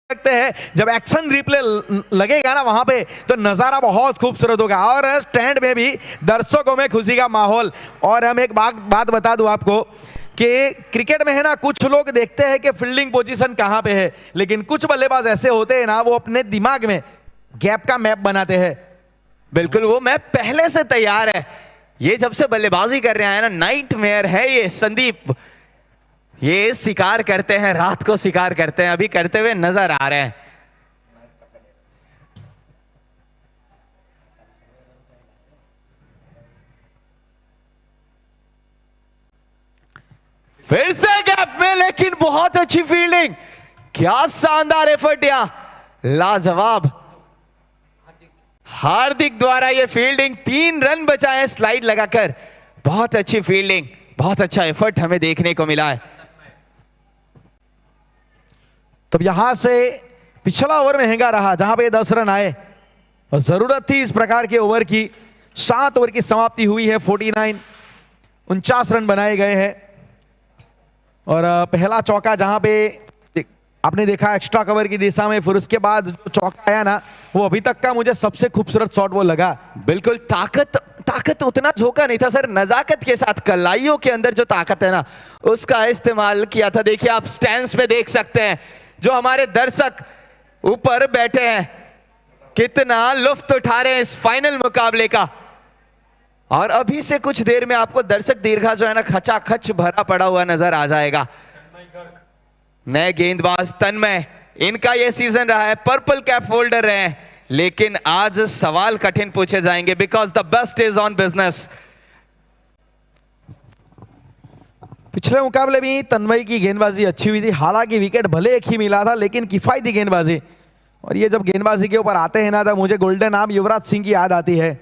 सकते हैं जब एक्शन रिप्ले लगेगा ना वहां पे, तो नजारा बहुत खूबसूरत होगा और स्टैंड में भी दर्शकों में खुशी का माहौल। और हम एक बात बता दूं आपको कि क्रिकेट में है ना, कुछ लोग देखते हैं कि फील्डिंग पोजीशन कहां पे है, लेकिन कुछ बल्लेबाज ऐसे होते हैं ना, वो अपने दिमाग में गैप का मैप बनाते हैं। बिल्कुल, वो मैप पहले से तैयार है। ये जब से बल्लेबाजी कर रहे हैं ना, नाइटमेयर है ये संदीप। ये शिकार करते हैं, रात को शिकार करते हैं, अभी करते हुए नजर आ रहे हैं। फिर से गैप में, लेकिन बहुत अच्छी फील्डिंग, क्या शानदार एफर्ट दिया, लाजवाब। हार्दिक द्वारा ये फील्डिंग, 3 रन बचाए स्लाइड लगाकर। बहुत अच्छी फील्डिंग, बहुत अच्छा एफर्ट हमें देखने को मिला है। तब यहां से पिछला ओवर महंगा रहा जहां पे 10 रन आए और जरूरत थी इस प्रकार के ओवर की। 7 ओवर की समाप्ति हुई है, 49 रन बनाए गए हैं। और पहला चौका जहां पे आपने देखा एक्स्ट्रा कवर की दिशा में, फिर उसके बाद जो चौका आया ना, वो अभी तक का मुझे सबसे खूबसूरत शॉट वो लगा। बिल्कुल ताकत उतना झोंका नहीं था सर, नजाकत के साथ कलाइयों के अंदर जो ताकत है ना उसका इस्तेमाल किया था। देखिए आप स्टैंड्स में देख सकते हैं जो हमारे दर्शक ऊपर बैठे हैं कितना लुत्फ उठा रहे हैं इस फाइनल मुकाबले का। और अभी से कुछ देर में आपको दर्शक दीर्घा जो है ना खचाखच भरा पड़ा हुआ नजर आ जाएगा। नए गेंदबाज तन्मय, इनका यह सीजन रहा है, पर्पल कैप होल्डर रहे हैं, लेकिन आज सवाल कठिन पूछे जाएंगे because the best is on business. पिछले मुकाबले में तन्मय की गेंदबाजी अच्छी हुई थी, हालांकि विकेट भले एक ही मिला था लेकिन किफायती गेंदबाजी। और ये जब गेंदबाजी के ऊपर आते हैं ना तो मुझे गोल्डन आर्म युवराज सिंह की याद आती है।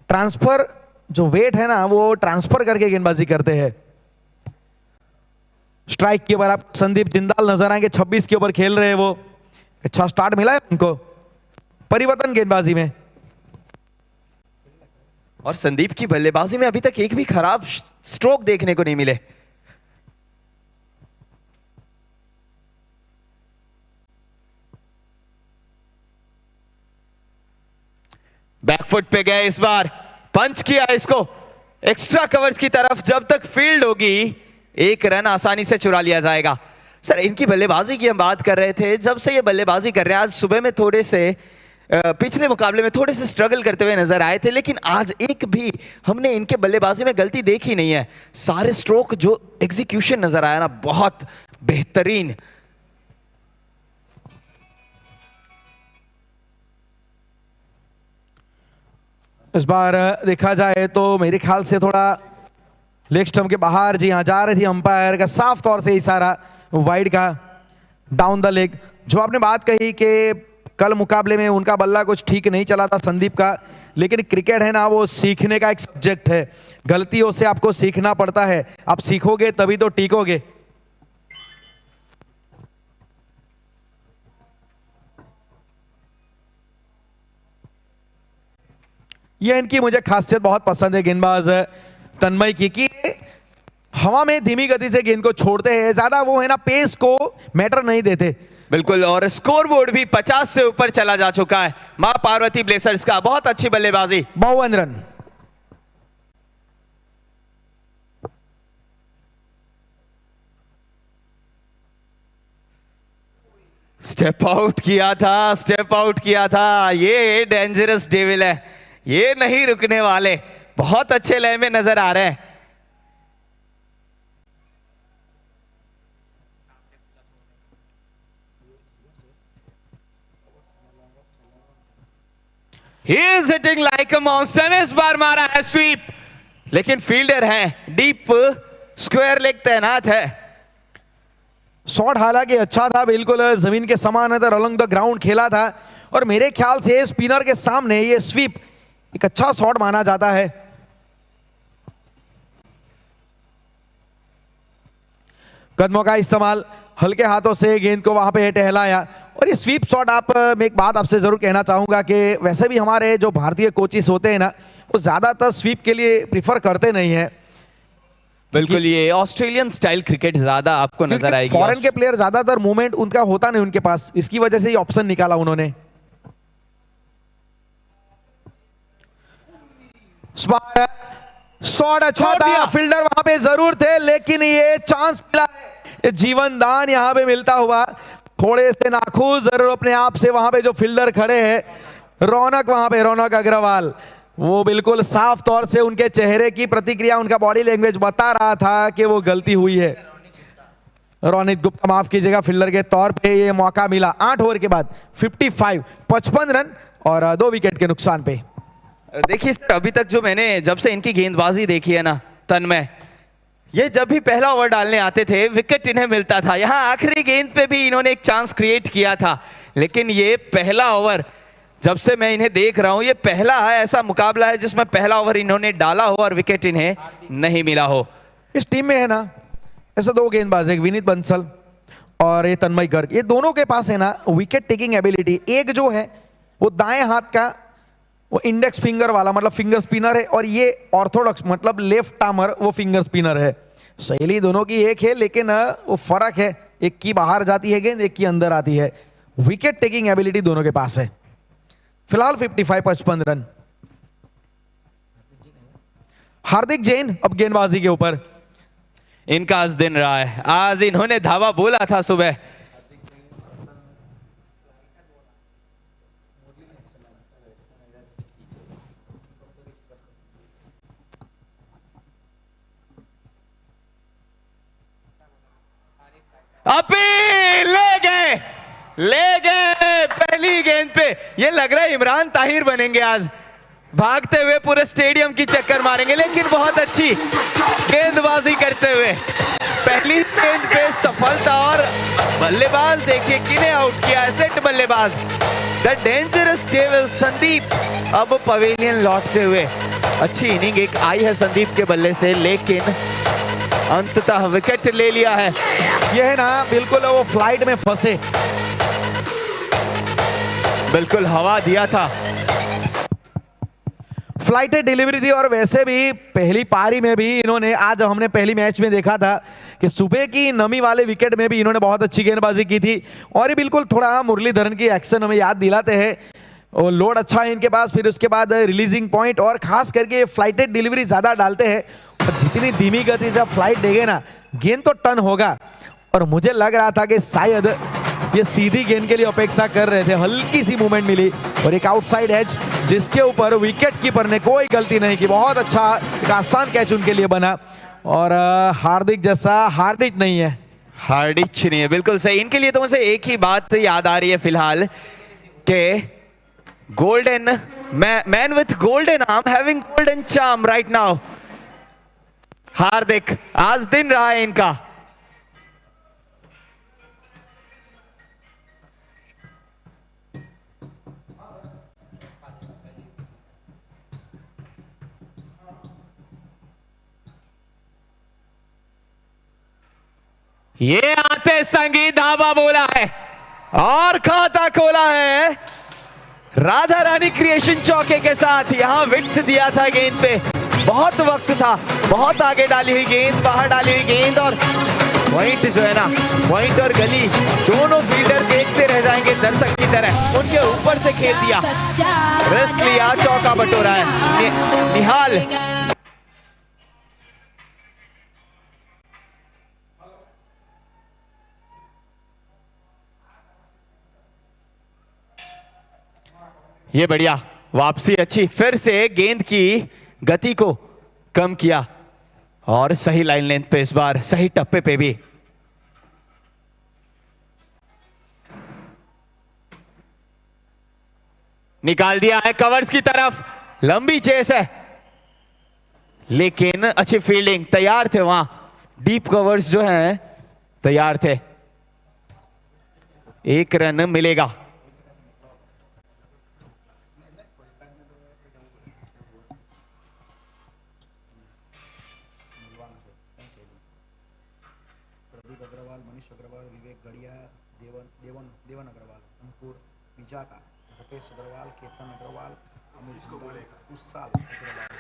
ट्रांसफर जो वेट है ना वो ट्रांसफर करके गेंदबाजी करते हैं। स्ट्राइक के ऊपर आप संदीप जिंदाल नजर आएंगे, 26 के ऊपर खेल रहे हैं वो। अच्छा स्टार्ट मिला है उनको परिवर्तन गेंदबाजी में। और संदीप की बल्लेबाजी में अभी तक एक भी खराब स्ट्रोक देखने को नहीं मिले। बैकफुट पे गए इस बार, पंच किया इसको एक्स्ट्रा कवर्स की तरफ। जब तक फील्ड होगी एक रन आसानी से चुरा लिया जाएगा। सर इनकी बल्लेबाजी की हम बात कर रहे थे, जब से ये बल्लेबाजी कर रहे हैं, आज सुबह में थोड़े से पिछले मुकाबले में थोड़े से स्ट्रगल करते हुए नजर आए थे, लेकिन आज एक भी हमने इनके बल्लेबाजी में गलती देखी नहीं है। सारे स्ट्रोक जो एग्जीक्यूशन नजर आया ना बहुत बेहतरीन। इस बार देखा जाए तो मेरे ख्याल से थोड़ा लेग स्टंप के बाहर जी हाँ जा रही थी, अंपायर का साफ तौर से इशारा वाइड का डाउन द लेग। जो आपने बात कही कि कल मुकाबले में उनका बल्ला कुछ ठीक नहीं चला था संदीप का, लेकिन क्रिकेट है ना वो सीखने का एक सब्जेक्ट है। गलतियों से आपको सीखना पड़ता है, आप सीखोगे तभी तो टीकोगे। ये इनकी मुझे खासियत बहुत पसंद है गेंदबाज तन्मय की, कि हवा में धीमी गति से गेंद को छोड़ते हैं, ज्यादा वो है ना पेस को मैटर नहीं देते। बिल्कुल, और स्कोर बोर्ड भी 50 से ऊपर चला जा चुका है मां पार्वती ब्लेजर्स का। बहुत अच्छी बल्लेबाजी, 52 रन। स्टेप आउट किया था। ये डेंजरस डेविल है, ये नहीं रुकने वाले। बहुत अच्छे लय में नजर आ रहे हैं। He is hitting like a monster। इस बार मारा है स्वीप, लेकिन फील्डर है, डीप स्क्वायर लेग तैनात है। शॉट हालांकि अच्छा था, बिल्कुल जमीन के समान है, अलॉन्ग द ग्राउंड खेला था। और मेरे ख्याल से स्पिनर के सामने ये स्वीप एक अच्छा शॉट माना जाता है। कदमों का इस्तेमाल, हल्के हाथों से गेंद को वहां पे टहलाया। और ये स्वीप शॉट आप, मैं एक बात आपसे जरूर कहना चाहूंगा कि वैसे भी हमारे जो भारतीय कोचिस होते हैं ना वो ज्यादातर स्वीप के लिए प्रीफर करते नहीं है। बिल्कुल, ये ऑस्ट्रेलियन स्टाइल क्रिकेट ज्यादा आपको नजर आएगी। फॉरेन के प्लेयर ज्यादातर मूवमेंट उनका होता नहीं उनके पास, इसकी वजह से ये ऑप्शन निकाला उन्होंने। शॉट अच्छा था, फील्डर वहां पे जरूर थे, लेकिन ये चांस मिला, ये जीवन दान यहां पे मिलता हुआ। थोड़े से नाखुश जरूर अपने आप से वहां पे जो फील्डर खड़े हैं, रौनक वहां पे, रौनक अग्रवाल, वो बिल्कुल साफ तौर से उनके चेहरे की प्रतिक्रिया, उनका बॉडी लैंग्वेज बता रहा था कि वो गलती हुई है। रोनित गुप्ता, माफ कीजिएगा, फील्डर के तौर पे ये मौका मिला। 8 ओवर के बाद 55 रन और 2 विकेट के नुकसान पे। देखिए सर, अभी तक जो मैंने जब से इनकी गेंदबाजी देखी है ना तन्मय, ये जब भी पहला ओवर डालने आते थे विकेट इन्हें मिलता था। यहां आखिरी गेंद पे भी इन्होंने एक चांस क्रिएट किया था, लेकिन ये पहला ओवर जब से मैं इन्हें देख रहा हूं, ये पहला है ऐसा मुकाबला है जिसमें पहला ओवर इन्होंने डाला हो और विकेट इन्हें नहीं मिला हो। इस टीम में है ना ऐसे 2 गेंदबाज, एक विनीत बंसल और ये तन्मय गर्ग, ये दोनों के पास है ना विकेट टेकिंग एबिलिटी। एक जो है वो दाएं हाथ का वो इंडेक्स फिंगर वाला मतलब फिंगर स्पिनर है, और ये ऑर्थोडॉक्स मतलब लेफ्ट आर्मर वो फिंगर स्पिनर है। शैली दोनों की एक है, लेकिन वो फर्क है। एक की बाहर जाती है गेंद, एक की अंदर आती है। विकेट टेकिंग एबिलिटी दोनों के पास है। फिलहाल 55 रन। हार्दिक जैन अब गेंदबाजी के ऊपर। इनका आज दिन रहा है, आज इन्होंने धावा बोला था सुबह। अपील ले गए पहली गेंद पे। ये लग रहा है इमरान ताहिर बनेंगे आज, भागते हुए पूरे स्टेडियम की चक्कर मारेंगे। लेकिन बहुत अच्छी गेंदबाजी करते हुए पहली गेंद पे सफलता। और बल्लेबाज देखिए किन्हें आउट किया है, सेट बल्लेबाज द डेंजरस डेविल संदीप अब पवेलियन लौटते हुए। अच्छी इनिंग एक आई है संदीप के बल्ले से, लेकिन अंततः विकेट ले लिया है। यह है ना, बिल्कुल वो फ्लाइट में फंसे, बिल्कुल हवा दिया था। फ्लाइट डिलीवरी थी। और वैसे भी पहली पारी में भी इन्होंने, आज हमने पहली मैच में देखा था कि सुबह की नमी वाले विकेट में भी इन्होंने बहुत अच्छी गेंदबाजी की थी। और ये बिल्कुल थोड़ा मुरलीधरन की एक्शन हमें याद दिलाते हैं। और लोड अच्छा है इनके पास, फिर उसके बाद रिलीजिंग पॉइंट, और खास करके फ्लाइटेड डिलीवरी ज्यादा डालते हैं। और जितनी धीमी गति से फ्लाइट देंगे ना, गेंद तो टर्न होगा। और मुझे लग रहा था कि शायद ये सीधी गेंद के लिए अपेक्षा कर रहे थे, हल्की सी मूवमेंट मिली और एक आउटसाइड एज, जिसके ऊपर विकेट कीपर ने कोई गलती नहीं की। बहुत अच्छा एक आसान कैच उनके लिए बना। और हार्दिक जैसा हार्दिक नहीं है, हार्दिक नहीं है, बिल्कुल सही। इनके लिए तो मुझे एक ही बात याद आ रही है फिलहाल के golden man with golden arm having golden charm right now. Hardik आज दिन रहा है इनका। ये आते संगीत धावा बोला है और खाता खोला है राधा रानी क्रिएशन चौके के साथ। यहां विकेट दिया था गेंद पे, बहुत वक्त था, बहुत आगे डाली हुई गेंद, बाहर डाली हुई गेंद। और पॉइंट जो है ना, पॉइंट और गली दोनों फील्डर देखते रह जाएंगे दर्शक की तरह। उनके ऊपर से खेल दिया, रिस्क लिया, चौका बटोरा है निहाल। ये बढ़िया वापसी अच्छी, फिर से गेंद की गति को कम किया और सही लाइन लेंथ पे, इस बार सही टप्पे पे भी। निकाल दिया है कवर्स की तरफ, लंबी चेस है लेकिन अच्छी फील्डिंग, तैयार थे वहां, डीप कवर्स जो हैं तैयार थे। एक रन मिलेगा। देवन अग्रवाल, अंकुर विजाका, भूपेश अग्रवाल, केतन अग्रवाल, अमित कुशाल अग्रवाल,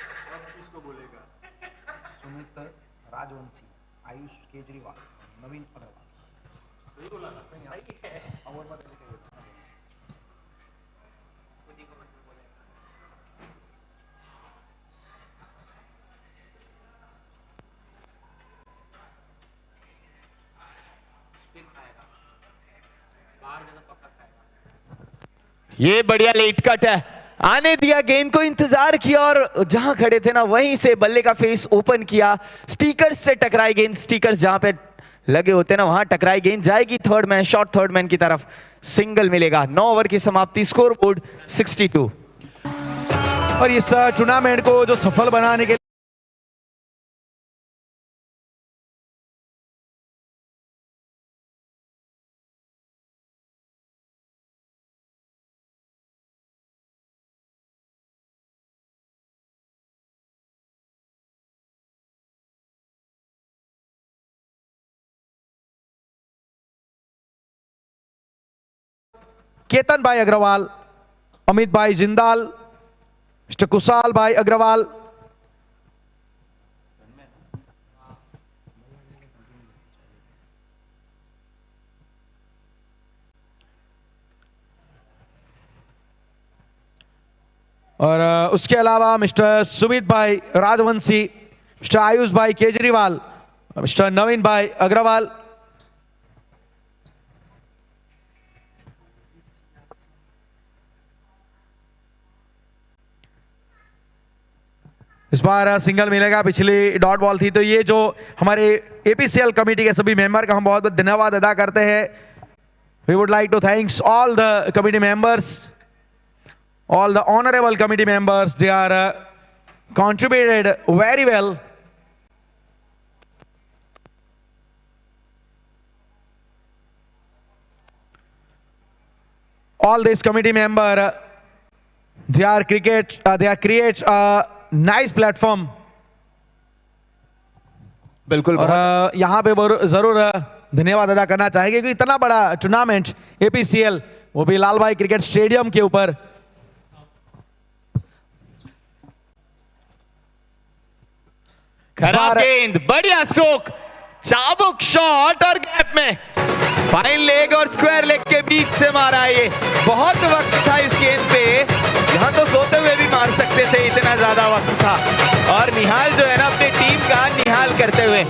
सुमित राजवंशी, आयुष केजरीवाल, नवीन अग्रवाल। ये बढ़िया लेट कट है, आने दिया गेंद को, इंतजार किया और जहां खड़े थे ना वहीं से बल्ले का फेस ओपन किया। स्टिकर्स से टकराई गेंद, स्टिकर्स जहां पे लगे होते ना वहां टकराई गेंद, जाएगी third man, short third man की तरफ, सिंगल मिलेगा। 9 ओवर की समाप्ति, स्कोर बोर्ड 62। और इस टूर्नामेंट को जो सफल बनाने के केतन भाई अग्रवाल, अमित भाई जिंदाल, मिस्टर कुशाल भाई अग्रवाल, और उसके अलावा मिस्टर सुमित भाई राजवंशी, मिस्टर आयुष भाई केजरीवाल, मिस्टर नवीन भाई अग्रवाल। इस बार सिंगल मिलेगा, पिछली डॉट बॉल थी। तो ये जो हमारे एपीसीएल कमेटी के सभी मेंबर का हम बहुत बहुत धन्यवाद अदा करते हैं। We would like to thanks all the committee members, all the honorable committee members. They are contributed very well. All these committee member, they are create a nice platform. बिल्कुल और यहाँ पे जरूर धन्यवाद अदा करना चाहेंगे क्योंकि इतना बड़ा टूर्नामेंट एपीसीएल, वो भी लाल भाई क्रिकेट स्टेडियम के ऊपर। खराब गेंद, बढ़िया स्ट्रोक, चाबुक शॉट और गैप में फाइन लेग और स्क्वायर लेग के बीच से मारा। ये बहुत वक्त था इस गेंद पे, यहां तो सोते हुए भी मार सकते थे, इतना ज्यादा वक्त था। और निहाल जो है ना अपनी टीम का निहाल करते हुए।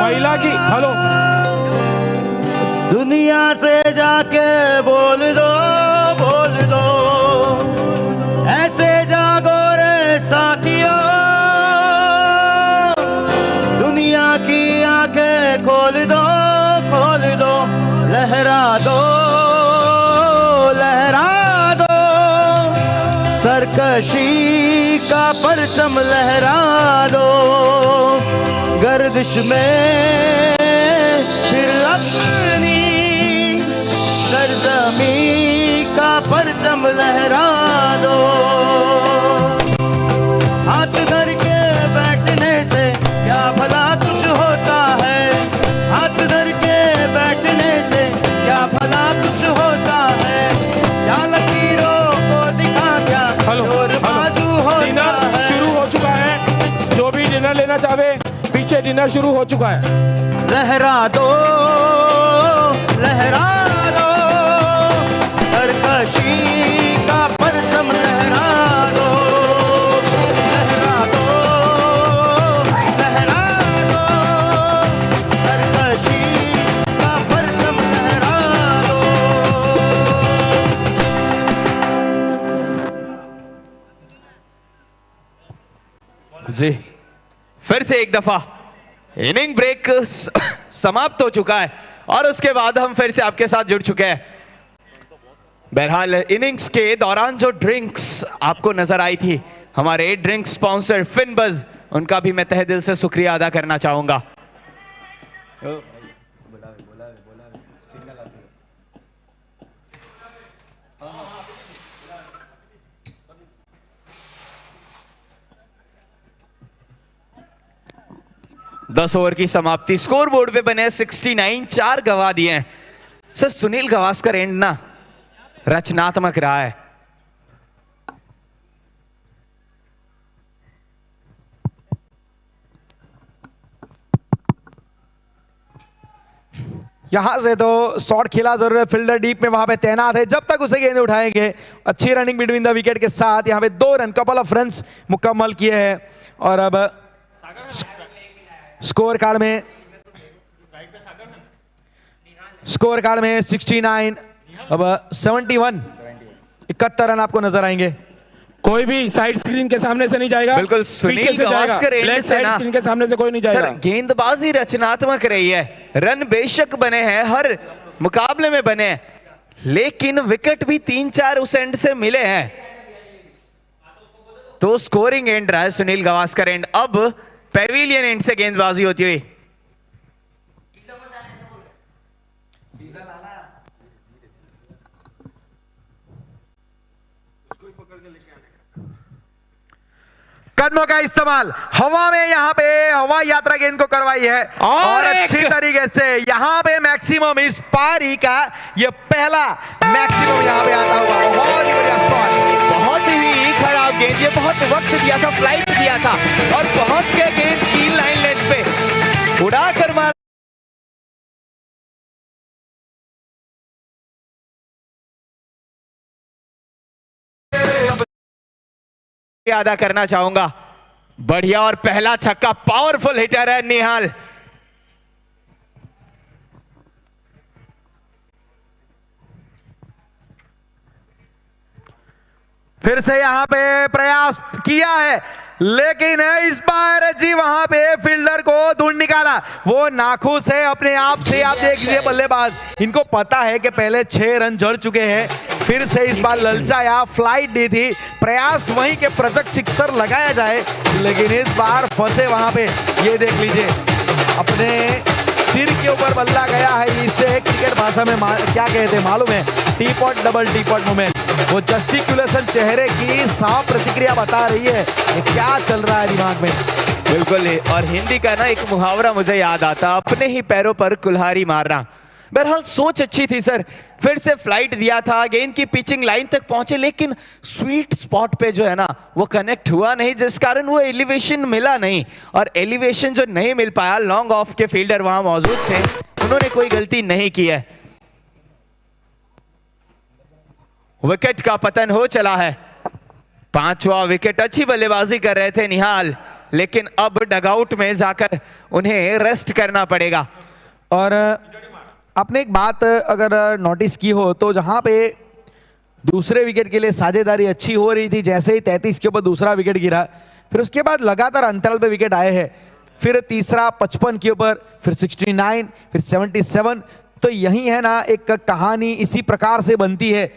महिला की हेलो, दुनिया से जाके बोल दो ऐसे जागो रे साथियों, दुनिया की आंखें खोल दो लहरा दो सरकशी का परचम लहरा दो, गर्दिश में फिर अपनी सरजमी का परचम लहरा दो। हाथ धर के बैठने से क्या भला कुछ होता है, हाथ धर के बैठने से क्या भला कुछ होता है, क्या लकीरों को दिखा क्या जोर बाजू होता है। शुरू हो चुका है, जो भी डिनर लेना चाहे पीछे डिनर शुरू हो चुका है। लहरा दो सरकशी का परचम लहरा दो सरकशी का जी फिर से एक दफा इनिंग ब्रेक समाप्त हो चुका है और उसके बाद हम फिर से आपके साथ जुड़ चुके हैं। बहरहाल इनिंग्स के दौरान जो ड्रिंक्स आपको नजर आई थी, हमारे ड्रिंक स्पॉन्सर फिनबज, उनका भी मैं तहे दिल से शुक्रिया अदा करना चाहूंगा। दस ओवर की समाप्ति, स्कोर बोर्ड पे बने 69, 4 गवा दिए हैं। सर सुनील गावस्कर एंड ना रचनात्मक रहा है। यहां से तो शॉट खेला जरूर है, फील्डर डीप में वहां पे तैनात है, जब तक उसे गेंद उठाएंगे। अच्छी रनिंग बिटवीन द विकेट के साथ यहां पे 2 रन, कपल ऑफ रन्स मुकम्मल किए हैं। और अब स्कोर कार्ड में 69, अब 71, 71 रन आपको नजर आएंगे। कोई भी साइड स्क्रीन के सामने से नहीं जाएगा, बिल्कुल पीछे सुनील से जाएगा। गावस्कर एंड लेग से साइड ना स्क्रीन के सामने से कोई नहीं जाएगा। सर गेंदबाजी रचनात्मक रही है, रन बेशक बने हैं, हर मुकाबले में बने हैं, लेकिन विकेट भी 3-4 उस एंड से मिले हैं। तो स्कोरिंग एंड रहा है सुनील गावस्कर एंड। अब पेविलियन एंड से गेंदबाजी होती हुई। कदमों का इस्तेमाल हवा में, यहाँ पे हवा यात्रा गेंद को करवाई है और अच्छी तरीके से यहाँ पे मैक्सिमम इस पारी का ये पहला मैक्सिमम यहाँ पे आता हुआ। बहुत ही बढ़िया शॉट, बहुत ही खराब गेंद, ये बहुत वक्त दिया था, फ्लाइट दिया था और पहुंच के गेंद की लाइन लेंथ पे उड़ा कर मार। अदा करना चाहूंगा, बढ़िया और पहला छक्का, पावरफुल हिटर है निहाल। फिर से यहाँ पे प्रयास किया है, लेकिन इस बार जी वहां पे फील्डर को ढूंढ निकाला, वो नाखुश है अपने आप से। आप देख लीजिए बल्लेबाज, इनको पता है कि पहले 6 रन जड़ चुके हैं, फिर से इस बार ललचाया, फ्लाइट दी थी, प्रयास वहीं के प्रोजेक्ट सिक्सर लगाया जाए, लेकिन इस बार फंसे वहां पे। ये देख लीजिए अपने सिर के ऊपर बल्ला गया है, इसे क्रिकेट भाषा में क्या कहते हैं मालूम है? Teapot, double teapot movement. वो जस्टिकुलेशन चेहरे की साफ प्रतिक्रिया बता रही है कि क्या चल रहा है दिमाग में। बिल्कुल, और हिंदी का ना एक मुहावरा मुझे याद आता, अपने ही पैरों पर कुल्हाड़ी मारना। बहरहाल सोच अच्छी थी सर, फिर से फ्लाइट दिया था, गेंद की पिचिंग लाइन तक पहुंचे, लेकिन स्वीट स्पॉट पे जो है ना वो कनेक्ट हुआ नहीं, जिस कारण वो एलिवेशन मिला नहीं। और एलिवेशन जो नहीं मिल पाया, लॉन्ग ऑफ के फील्डर वहां मौजूद थे, उन्होंने कोई गलती नहीं की है। विकेट का पतन हो चला है, 5वां विकेट। अच्छी बल्लेबाजी कर रहे थे निहाल, लेकिन अब डगआउट में जाकर उन्हें रेस्ट करना पड़ेगा। और आपने एक बात अगर नोटिस की हो तो जहां पे दूसरे विकेट के लिए साझेदारी अच्छी हो रही थी, जैसे ही 33 के ऊपर दूसरा विकेट गिरा, फिर उसके बाद लगातार अंतराल पे विकेट आए हैं, फिर तीसरा 55 के ऊपर, फिर 69, फिर 77। तो यही है ना एक कहानी, इसी प्रकार से बनती है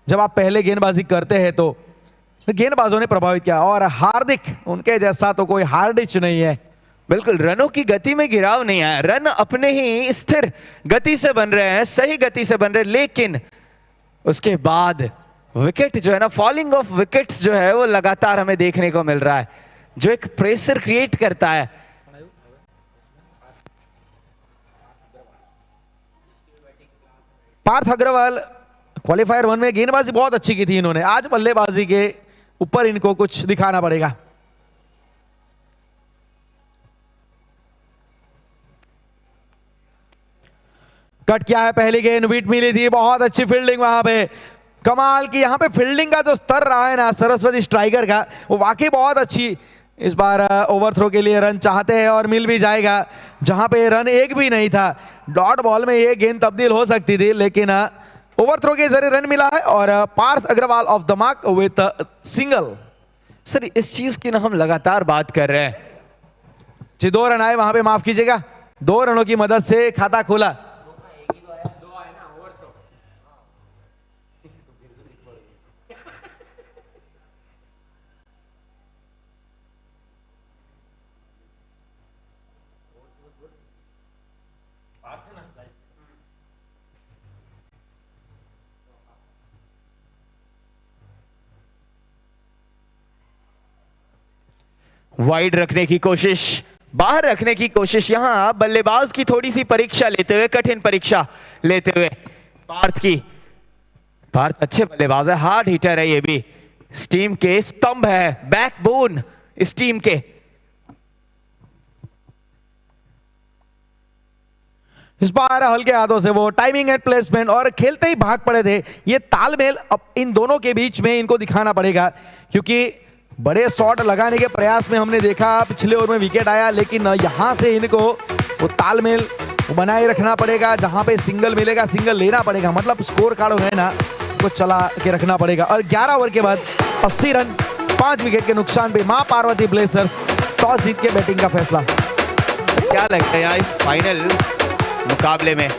जब आप पहले गेंदबाजी करते हैं तो गेंदबाजों ने प्रभावित किया। और हार्दिक, उनके जैसा तो कोई हार्डिच नहीं है। बिल्कुल, रनों की गति में गिराव नहीं आया, रन अपने ही स्थिर गति से बन रहे हैं, सही गति से बन रहे हैं, लेकिन उसके बाद विकेट जो है ना, फॉलिंग ऑफ विकेट्स जो है वो लगातार हमें देखने को मिल रहा है, जो एक प्रेशर क्रिएट करता है। पार्थ अग्रवाल क्वालिफायर 1 में गेंदबाजी बहुत अच्छी की थी इन्होंने, आज बल्लेबाजी के ऊपर इनको कुछ दिखाना पड़ेगा। कट किया है, पहली गेंद विकेट मिली थी, बहुत अच्छी फील्डिंग वहां पे, कमाल की। यहां पे फील्डिंग का जो स्तर रहा है ना सरस्वती स्ट्राइकर का, वो वाकई बहुत अच्छी। इस बार ओवरथ्रो के लिए रन चाहते हैं और मिल भी जाएगा, जहां पे रन एक भी नहीं था। डॉट बॉल में ये गेंद तब्दील हो सकती थी, लेकिन ओवरथ्रो के जरिए रन मिला है और Parth Agarwal off the mark with single. Sir इस चीज की ना हम लगातार बात कर रहे हैं। जी 2 रन आए वहां पे, माफ कीजिएगा, 2 रनों की मदद से खाता खोला। वाइड रखने की कोशिश, बाहर रखने की कोशिश, यहां बल्लेबाज की थोड़ी सी परीक्षा लेते हुए, कठिन परीक्षा लेते हुए भारत अच्छे बल्लेबाज है, हार्ड हिटर है, ये भी इस टीम के स्तंभ है, बैकबोन इस टीम के। इस बार हल्के हाथों से वो टाइमिंग एंड प्लेसमेंट और खेलते ही भाग पड़े थे। ये तालमेल अब इन दोनों के बीच में इनको दिखाना पड़ेगा, क्योंकि बड़े शॉट लगाने के प्रयास में हमने देखा पिछले ओवर में विकेट आया, लेकिन यहां से इनको वो तालमेल बनाए रखना पड़ेगा। जहां पे सिंगल मिलेगा सिंगल लेना पड़ेगा, मतलब स्कोर कार्ड है ना को चला के रखना पड़ेगा। और 11 ओवर के बाद 80 रन 5 विकेट के नुकसान पे मां पार्वती ब्लेजर्स टॉस जीत के बैटिंग का फैसला। क्या लगता है यार इस फाइनल मुकाबले में?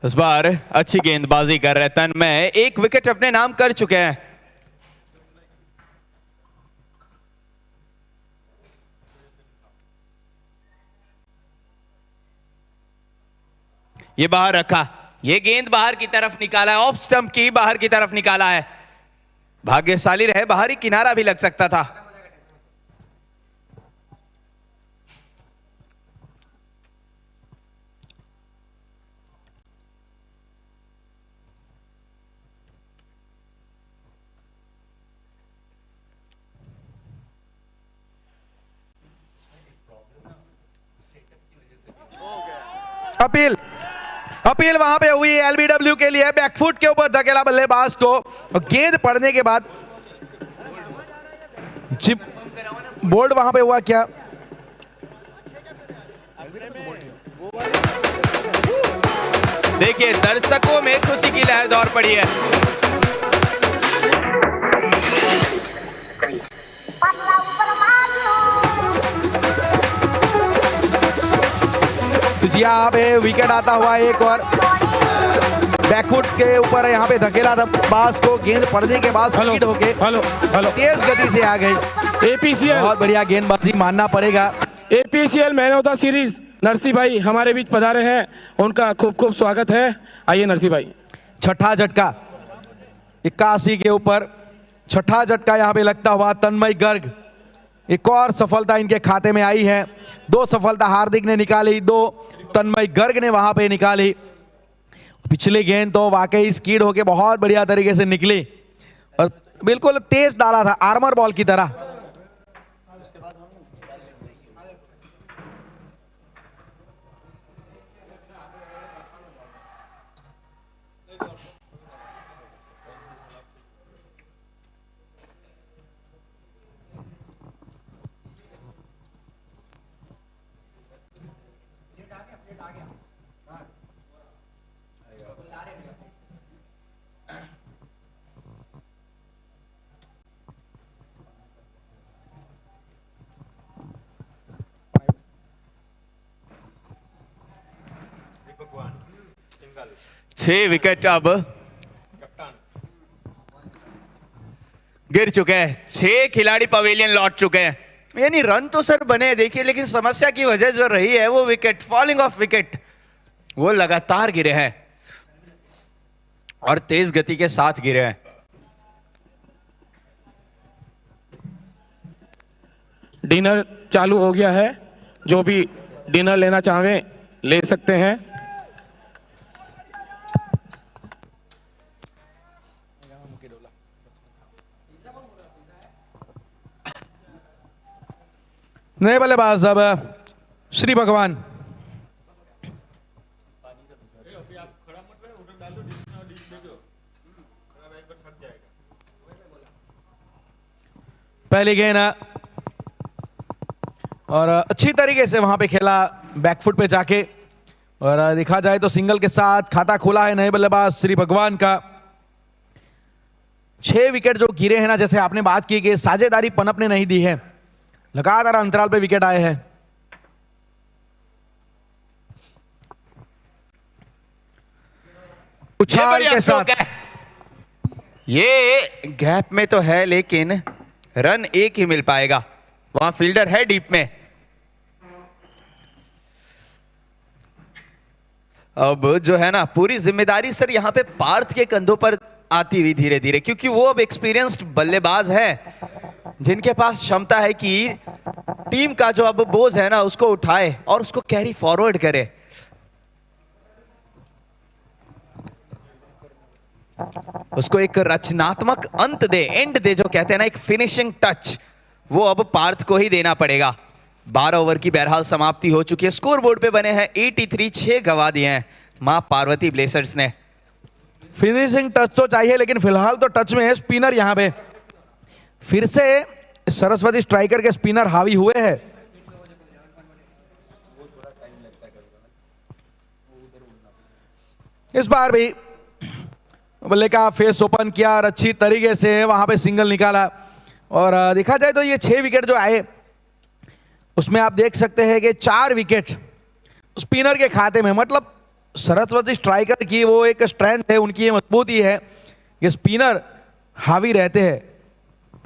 इस बार अच्छी गेंदबाजी कर रहे तन्मय, 1 विकेट अपने नाम कर चुके हैं। ये बाहर रखा, ये गेंद बाहर की तरफ निकाला है, ऑफ स्टंप की बाहर की तरफ निकाला है। भाग्यशाली रहे, बाहरी किनारा भी लग सकता था। अपील वहां पे हुई एलबीडब्ल्यू के लिए, बैकफुट के ऊपर धकेला बल्लेबाज को और गेंद पड़ने के बाद चिप बोल्ड वहां पे हुआ क्या? देखिए दर्शकों में खुशी की लहर दौड़ पड़ी है। यहाँ पे विकेट आता हुआ एक और बैकफुट के ऊपर यहाँ पे धकेला था बास को, गेंद पड़ने के बाद स्पीड होके तेज गति से आ गई। एपीसीएल बहुत बढ़िया गेंदबाजी मानना पड़ेगा। APCL man of the series Narsi भाई हमारे बीच पधारे हैं, उनका खूब खूब स्वागत है। आइए नरसी भाई। छठा झटका 81 के ऊपर, छठा झटका यहाँ पे लगता हुआ तन्मय गर्ग। एक और सफलता इनके खाते में आई है। 2 सफलता हार्दिक ने निकाली, 2 तन्मय गर्ग ने वहां पे निकाली। पिछली गेंद तो वाकई स्कीड होके बहुत बढ़िया तरीके से निकली और बिल्कुल तेज डाला था, आर्मर बॉल की तरह। छह विकेट अब गिर चुके हैं। 6 खिलाड़ी पवेलियन लौट चुके हैं। यानी रन तो सर बने देखिए, लेकिन समस्या की वजह जो रही है वो विकेट, फॉलिंग ऑफ विकेट, वो लगातार गिरे हैं और तेज गति के साथ गिरे हैं। डिनर चालू हो गया है, जो भी डिनर लेना चाहें ले सकते हैं। नए बल्लेबाज अब श्री भगवान। पहली गेंद और अच्छी तरीके से वहां पे खेला बैकफुट पे जाके, और देखा जाए तो सिंगल के साथ खाता खोला है नए बल्लेबाज श्री भगवान का। 6 विकेट जो गिरे हैं ना, जैसे आपने बात की कि साझेदारी पनपने नहीं दी है, लगातार अंतराल पे विकेट आए हैं। उछाल के साथ ये गैप में तो है, लेकिन रन एक ही मिल पाएगा। वहां फील्डर है डीप में। अब जो है ना, पूरी जिम्मेदारी सर यहां पे पार्थ के कंधों पर आती हुई धीरे धीरे, क्योंकि वो अब एक्सपीरियंस्ड बल्लेबाज है जिनके पास क्षमता है कि टीम का जो अब बोझ है ना उसको उठाए और उसको कैरी फॉरवर्ड करे। उसको एक रचनात्मक अंत दे, एंड दे, जो कहते हैं ना, एक फिनिशिंग टच, वो अब पार्थ को ही देना पड़ेगा। 12 ओवर की बहरहाल समाप्ति हो चुकी है। स्कोर बोर्ड पे बने हैं 83, 6 गवा दिए हैं मां पार्वती ब्लेजर्स ने। फिनिशिंग टच तो चाहिए, लेकिन फिलहाल तो टच में है स्पिनर। यहां पे फिर से सरस्वती स्ट्राइकर के स्पिनर हावी हुए हैं। इस बार भी बल्ले का फेस ओपन किया और अच्छी तरीके से वहां पे सिंगल निकाला। और देखा जाए तो ये 6 विकेट जो आए उसमें आप देख सकते हैं कि 4 विकेट स्पिनर के खाते में। मतलब सरस्वती स्ट्राइकर की वो एक स्ट्रेंथ है, उनकी ये मजबूती है कि स्पिनर हावी रहते हैं,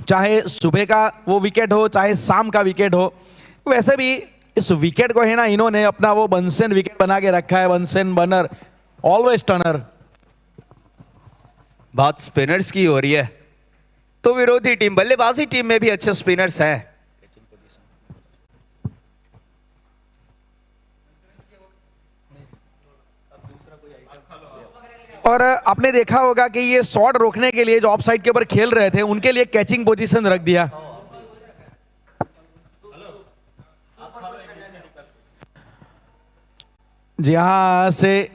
चाहे सुबह का वो विकेट हो चाहे शाम का विकेट हो। वैसे भी इस विकेट को है ना, इन्होंने अपना वो बनसेन विकेट बना के रखा है, बनसेन बनर, ऑलवेज टर्नर। बात स्पिनर्स की हो रही है तो विरोधी टीम, बल्लेबाजी टीम में भी अच्छे स्पिनर्स हैं। और आपने देखा होगा कि ये शॉट रोकने के लिए जो ऑफ साइड के ऊपर खेल रहे थे उनके लिए कैचिंग पोजीशन रख दिया। जी हाँ से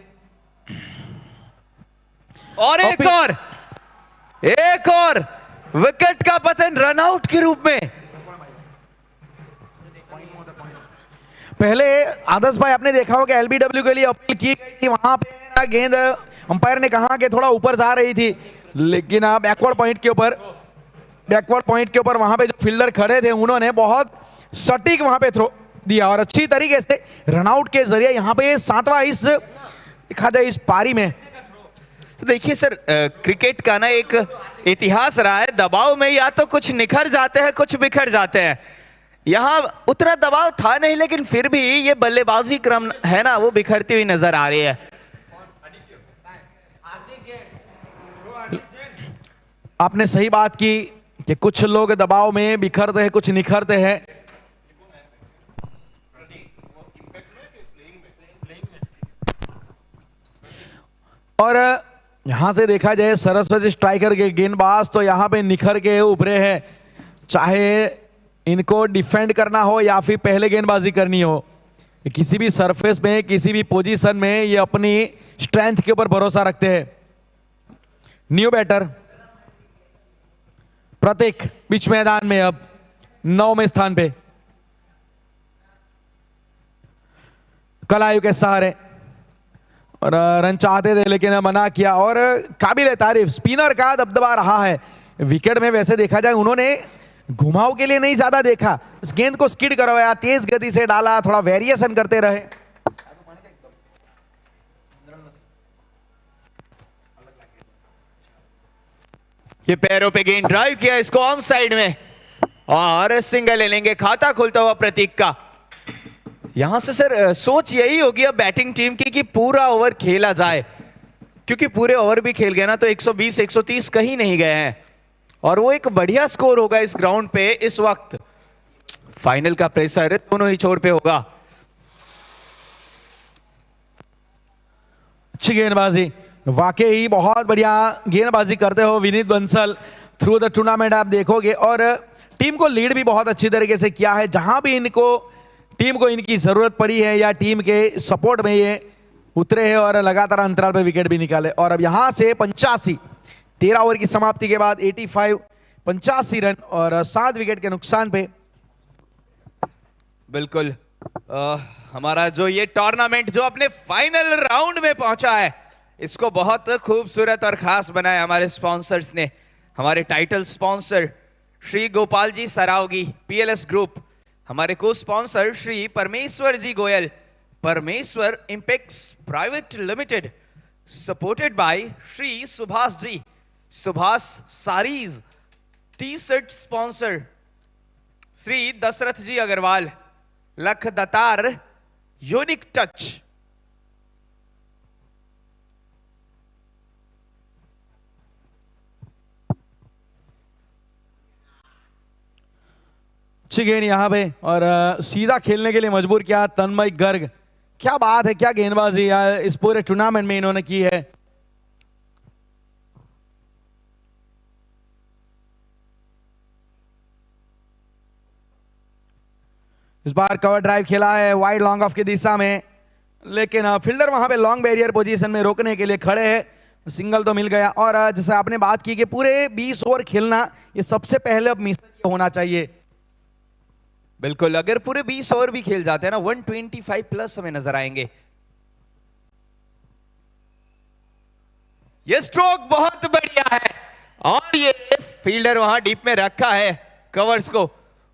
और एक और विकेट का पतन रनआउट के रूप में। पहले आदर्श भाई आपने देखा होगा एलबीडब्ल्यू के लिए अपील की गई थी, वहां पे गेंद अंपायर ने कहा कि थोड़ा ऊपर जा रही थी, लेकिन आप बैकवर्ड पॉइंट के ऊपर वहां पे जो फील्डर खड़े थे उन्होंने बहुत सटीक वहां पे थ्रो दिया और अच्छी तरीके से रनआउट के जरिए यहां पे 7वां इस देखा जाए इस पारी में। तो देखिए सर, क्रिकेट का ना एक इतिहास रहा है, दबाव में या तो कुछ निखर जाते हैं कुछ बिखर जाते हैं। यहां उतना दबाव था नहीं, लेकिन फिर भी ये बल्लेबाजी क्रम है ना वो बिखरती हुई नजर आ रही है। आपने सही बात की कि कुछ लोग दबाव में बिखरते हैं कुछ निखरते हैं। और यहां से देखा जाए सरस्वती स्ट्राइकर के गेंदबाज तो यहां पे निखर के उभरे हैं, चाहे इनको डिफेंड करना हो या फिर पहले गेंदबाजी करनी हो, किसी भी सरफेस में किसी भी पोजीशन में ये अपनी स्ट्रेंथ के ऊपर भरोसा रखते हैं। न्यू बैटर प्रतीक बीच मैदान में अब 9वें स्थान पे। कलायु के सहारे और रन चाहते थे लेकिन मना किया। और काबिल तारीफ स्पिनर का दबदबा रहा है विकेट में। वैसे देखा जाए उन्होंने घुमाव के लिए नहीं ज्यादा देखा, इस गेंद को स्किड करवाया, तेज गति से डाला, थोड़ा वेरिएशन करते रहे। ये पैरों पे गेंद ड्राइव किया, इसको ऑन साइड में और सिंगल ले लेंगे। खाता खुलता हुआ प्रतीक का। यहां से सर सोच यही होगी अब बैटिंग टीम की कि पूरा ओवर खेला जाए, क्योंकि पूरे ओवर भी खेल गए ना तो 120 130 कहीं नहीं गए हैं और वो एक बढ़िया स्कोर होगा इस ग्राउंड पे। इस वक्त फाइनल का प्रेशर दोनों ही छोर पे होगा। अच्छी गेंदबाजी, वाकई बहुत बढ़िया गेंदबाजी करते हो Vineet Bansal through the tournament आप देखोगे। और टीम को लीड भी बहुत अच्छी तरीके से किया है। जहां भी टीम को इनकी जरूरत पड़ी है या टीम के सपोर्ट में ये उतरे हैं और लगातार अंतराल पे विकेट भी निकाले। और अब यहां से 85 13 ओवर की समाप्ति के बाद 85 रन और 7 विकेट के नुकसान पे। बिल्कुल हमारा जो ये टूर्नामेंट जो अपने फाइनल राउंड में पहुंचा है, इसको बहुत खूबसूरत और खास बनाया हमारे स्पॉन्सर्स ने। हमारे टाइटल स्पॉन्सर श्री गोपाल जी सरावगी पीएलएस ग्रुप, हमारे co sponsor Shri Parmeshwar ji Goyal Parmeshwar impex private limited, supported by Shri Subhash ji Subhash Sarees T-shirt sponsor Shri Dashrath ji Agarwal Lakhdatar unique touch. अच्छी गेंद यहाँ पे और सीधा खेलने के लिए मजबूर किया तन्मय गर्ग। क्या बात है, क्या गेंदबाजी इस पूरे टूर्नामेंट में इन्होंने की है। इस बार कवर ड्राइव खेला है वाइड लॉन्ग ऑफ की दिशा में, लेकिन फील्डर वहां पे लॉन्ग बैरियर पोजीशन में रोकने के लिए खड़े हैं। सिंगल तो मिल गया। और जैसे आपने बात की कि पूरे 20 ओवर खेलना ये सबसे पहले अब मिशन होना चाहिए। बिल्कुल, अगर पूरे 20 ओवर भी खेल जाते हैं ना 125 प्लस हमें नजर आएंगे। ये स्ट्रोक बहुत बढ़िया है और ये फील्डर वहां डीप में रखा है कवर्स को,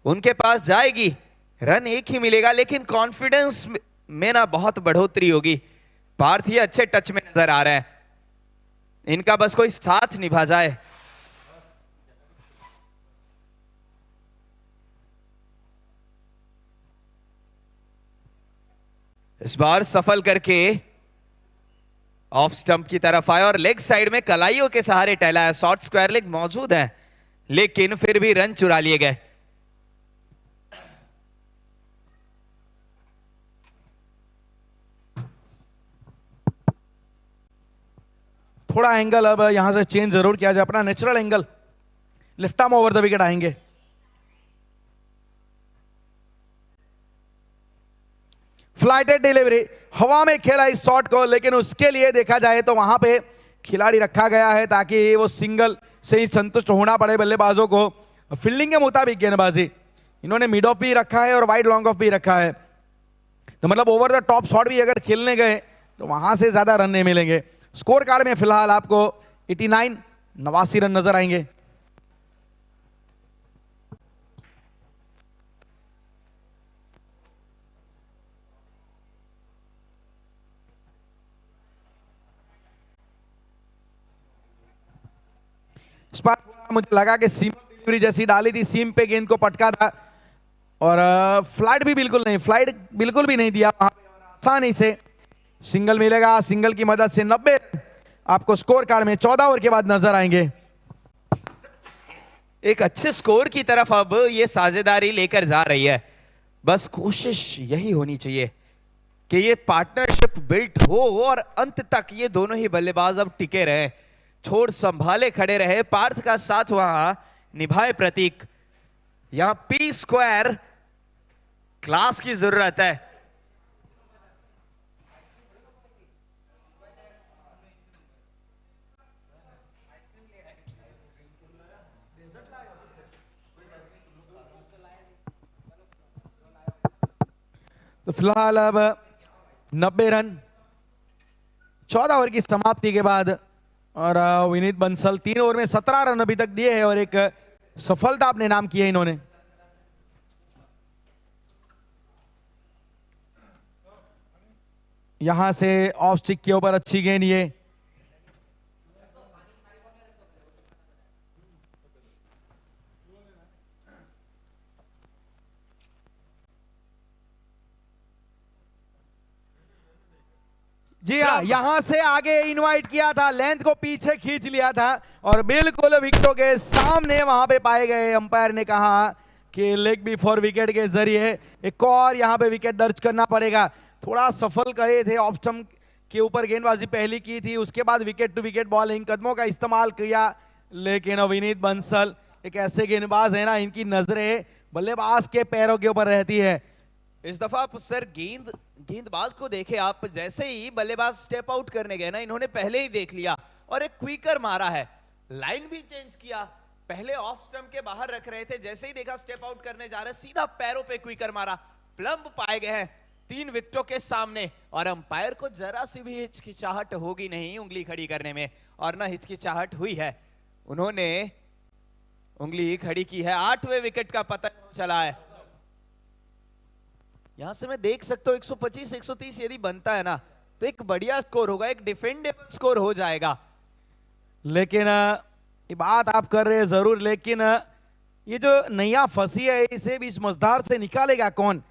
उनके पास जाएगी, रन एक ही मिलेगा लेकिन कॉन्फिडेंस में ना बहुत बढ़ोतरी होगी। पार्थी अच्छे टच में नजर आ रहा है, इनका बस कोई साथ निभा जाए। इस बार सफल करके ऑफ स्टंप की तरफ आया और लेग साइड में कलाइयों के सहारे टहला है। शॉर्ट स्क्वायर लेग मौजूद है लेकिन फिर भी रन चुरा लिए गए। थोड़ा एंगल अब यहां से चेंज जरूर किया जाए, अपना natural angle. Left arm over the wicket आएंगे। फ्लाइटेड डिलीवरी, हवा में खेला इस शॉट को, लेकिन उसके लिए देखा जाए तो वहां पे खिलाड़ी रखा गया है ताकि वो सिंगल से ही संतुष्ट होना पड़े बल्लेबाजों को। फील्डिंग के मुताबिक गेंदबाजी इन्होंने मिड ऑफ भी रखा है और वाइड लॉन्ग ऑफ भी रखा है, तो मतलब ओवर द टॉप शॉट भी अगर खेलने गए तो वहां से ज्यादा रन नहीं मिलेंगे। स्कोर कार्ड में फिलहाल आपको 89 रन नजर आएंगे। इस बार मुझे लगा कि सीम डिलीवरी जैसी डाली थी, सीम पे गेंद को पटका था और फ्लाइट भी बिल्कुल नहीं दिया वहां पे। आसानी से सिंगल मिलेगा, सिंगल की मदद से 90 आपको स्कोर कार्ड में 14 ओवर के बाद नजर आएंगे। एक अच्छे स्कोर की तरफ अब ये साझेदारी लेकर जा रही है। बस कोशिश यही होनी चाहिए कि ये पार्टनरशिप बिल्ट हो और अंत तक ये दोनों ही बल्लेबाज अब टिके रहे, छोड़ संभाले खड़े रहे। पार्थ का साथ वहां निभाए प्रतीक। यहां पी स्क्वायर क्लास की जरूरत है। तो फिलहाल अब 90 रन 14 ओवर की समाप्ति के बाद। और विनीत बंसल 3 ओवर में 17 रन अभी तक दिए हैं और एक सफलता अपने नाम की है इन्होंने। यहां से ऑफ स्टिक के ऊपर अच्छी गेंद ये। जी हाँ, यहां से आगे इनवाइट किया था, लेंथ को पीछे खींच लिया था और बिल्कुल विकेटों के सामने वहां पे पाए गए। अंपायर ने कहा कि लेग बिफोर विकेट के जरिए एक और यहां पे विकेट दर्ज करना पड़ेगा। थोड़ा सफल करे थे, ऑफ स्टंप के ऊपर गेंदबाजी पहली की थी, उसके बाद विकेट टू विकेट बॉलिंग कदमों का इस्तेमाल किया। लेकिन विनीत बंसल एक ऐसे गेंदबाज है ना, इनकी नजरें बल्लेबाज के पैरों के ऊपर रहती है। इस दफा सर गेंदबाज को देखे आप, जैसे ही बल्लेबाज स्टेप आउट करने गए ना, इन्होंने पहले ही देख लिया और एक क्विकर मारा है। लाइन भी चेंज किया, पहले ऑफ स्टंप के बाहर रख रहे थे, जैसे ही देखा स्टेप आउट करने जा रहे, सीधा पैरों पे क्विकर मारा। प्लम्ब पाए गए हैं 3 विकेटों के सामने और अंपायर को जरा सी भी हिचकिचाहट होगी नहीं उंगली खड़ी करने में, और ना हिचकिचाहट हुई है, उन्होंने उंगली खड़ी की है। 8वें विकेट का पतन चला है। यहां से मैं देख सकता हूं 125 130 यदि बनता है ना तो एक बढ़िया स्कोर होगा, एक डिफेंडेबल स्कोर हो जाएगा। लेकिन ये बात आप कर रहे हैं जरूर, लेकिन ये जो नैया फंसी है इसे बीच मझधार से निकालेगा कौन,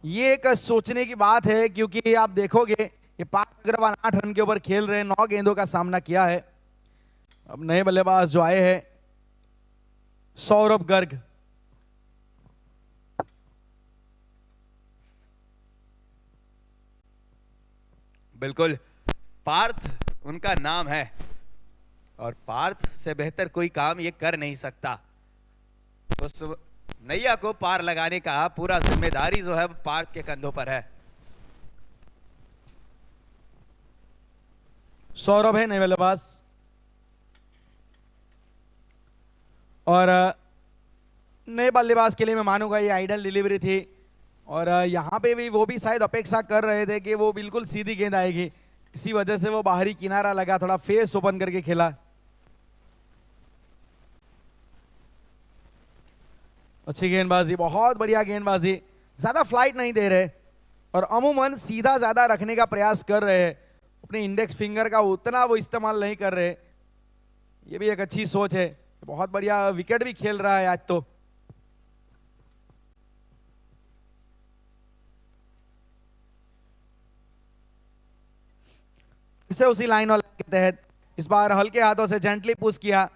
ये एक सोचने की बात है। क्योंकि आप देखोगे ये पार्थ अग्रवाल 8 रन के ऊपर खेल रहे हैं, 9 गेंदों का सामना किया है। अब नए बल्लेबाज जो आए हैं सौरभ गर्ग, बिल्कुल पार्थ उनका नाम है और पार्थ से बेहतर कोई काम ये कर नहीं सकता। उस नैया को पार लगाने का पूरा जिम्मेदारी जो है पार्थ के कंधों पर है। सौरभ है नए बल्लेबाज और नए बल्लेबाज के लिए मैं मानूंगा ये आइडल डिलीवरी थी। और यहाँ पे भी वो भी शायद अपेक्षा कर रहे थे कि वो बिल्कुल सीधी गेंद आएगी, इसी वजह से वो बाहरी किनारा लगा, थोड़ा फेस ओपन करके खेला। अच्छी गेंदबाजी, बहुत बढ़िया गेंदबाजी, ज्यादा फ्लाइट नहीं दे रहे और अमूमन सीधा ज्यादा रखने का प्रयास कर रहे हैं, अपने इंडेक्स फिंगर का उतना वो इस्तेमाल नहीं कर रहे। ये भी एक अच्छी सोच है। बहुत बढ़िया विकेट भी खेल रहा है आज तो। इसे उसी लाइन वाले के तहत इस बार हल्के हाथों से जेंटली पुश किया,